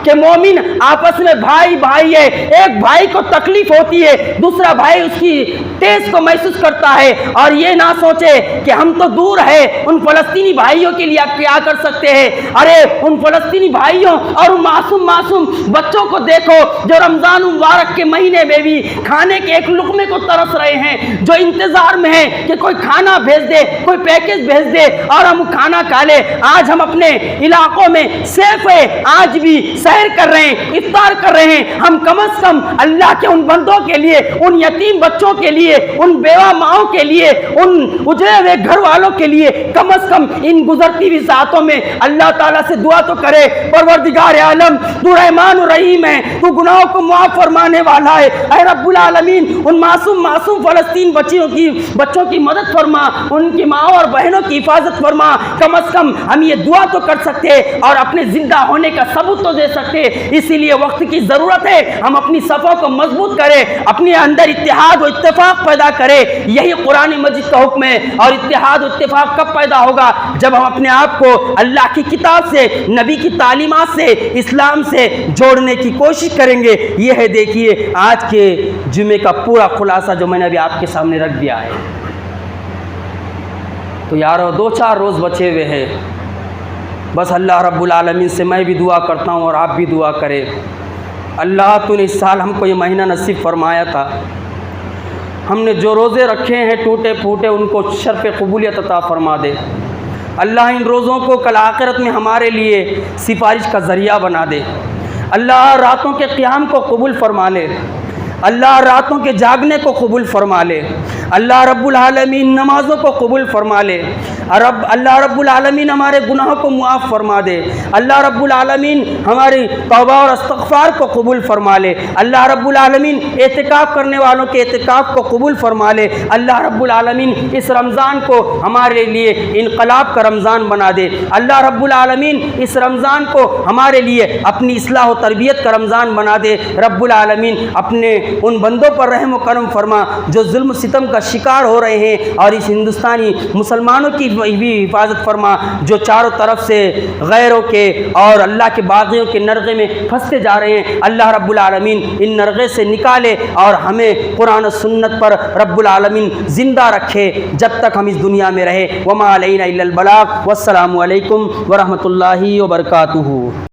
کہ مومن آپس میں بھائی بھائی ہے۔ ایک بھائی کو تکلیف ہوتی ہے، دوسرا بھائی اس کی ٹیس کو محسوس کرتا ہے اور یہ نہ سوچے کہ ہم تو دور ہے، ان فلسطینی بھائیوں کے لیے آپ کیا کر سکتے ہیں۔ ارے ان فلسطینی بھائیوں اور ان معصوم بچوں کو دیکھو جو رمضان مبارک کے مہینے میں بھی کھانے کے ایک لقمے کو ترس رہے ہیں، جو انتظار میں ہیں کہ کوئی کھانا بھیج دے، کوئی پیکج بھیج دے اور ہم کھانا کھا لیں۔ آج ہم اپنے علاقوں میں سیف ہے، آج بھی سحر کر رہے ہیں، افطار کر رہے ہیں۔ ہم کم از کم اللہ کے ان بندوں کے لیے، ان یتیم بچوں کے لیے، ان بیوہ ماؤں کے لیے، ان اجڑے ہوئے گھر والوں کے لیے کم از کم ان گزرتی ہوئی ساعتوں میں اللہ تعالیٰ سے دعا تو کرے پروردگار عالم تو رحمان و رحیم ہے، تو گناہوں کو معاف فرمانے والا ہے۔ اے رب العالمین ان معصوم فلسطین بچوں کی مدد فرما، ان کی ماں اور بہنوں کی حفاظت فرما۔ کم از کم ہم یہ دعا تو کر سکتے اور اپنے زندہ ہونے کا ثبوت تو دے سکتے۔ اسی لیے وقت کی ضرورت ہے، ہم اپنی صفوں کو مضبوط کریں، اپنے اندر اتحاد و اتفاق پیدا کریں۔ یہی قرآن مجید کا حکم ہے۔ اور اتحاد و اتفاق کب پیدا ہوگا؟ جب ہم اپنے آپ کو اللہ کی کتاب سے، نبی کی تعلیمات سے، اسلام سے جوڑنے کی کوشش کریں گے۔ یہ ہے دیکھیے آج کے جمعے کا پورا خلاصہ جو میں نے ابھی آپ کے سامنے رکھ دیا ہے۔ تو یارو 2-4 روز بچے ہوئے ہیں، بس اللہ رب العالمین سے میں بھی دعا کرتا ہوں اور آپ بھی دعا کریں۔ اللہ تو نے اس سال ہم کو یہ مہینہ نصیب فرمایا تھا، ہم نے جو روزے رکھے ہیں ٹوٹے پھوٹے ان کو شرف قبولیت عطا فرما دے۔ اللہ ان روزوں کو کل آخرت میں ہمارے لیے سفارش کا ذریعہ بنا دے۔ اللہ راتوں کے قیام کو قبول فرما لے، اللہ راتوں کے جاگنے کو قبول فرما لے، اللہ رب العالمین نمازوں کو قبول فرما لے، اللہ رب العالمین ہمارے گناہوں کو معاف فرما دے، اللہ رب العالمین ہماری توبہ اور استغفار کو قبول فرما لے، اللہ رب العالمین اعتکاف کرنے والوں کے اعتکاف کو قبول فرما لے، اللہ رب العالمین اس رمضان کو ہمارے لیے انقلاب کا رمضان بنا دے، اللہ رب العالمین اس رمضان کو ہمارے لیے اپنی اصلاح و تربیت کا رمضان بنا دے۔ رب العالمین اپنے ان بندوں پر رحم و کرم فرما جو ظلم و ستم کا شکار ہو رہے ہیں، اور اس ہندوستانی مسلمانوں کی بھی حفاظت فرما جو چاروں طرف سے غیروں کے اور اللہ کے باغیوں کے نرغے میں پھنستے جا رہے ہیں۔ اللہ رب العالمین ان نرغے سے نکالے اور ہمیں قرآن و سنت پر رب العالمین زندہ رکھے جب تک ہم اس دنیا میں رہے۔ وما علینا الا البلاغ، والسلام علیکم ورحمۃ اللہ وبرکاتہ۔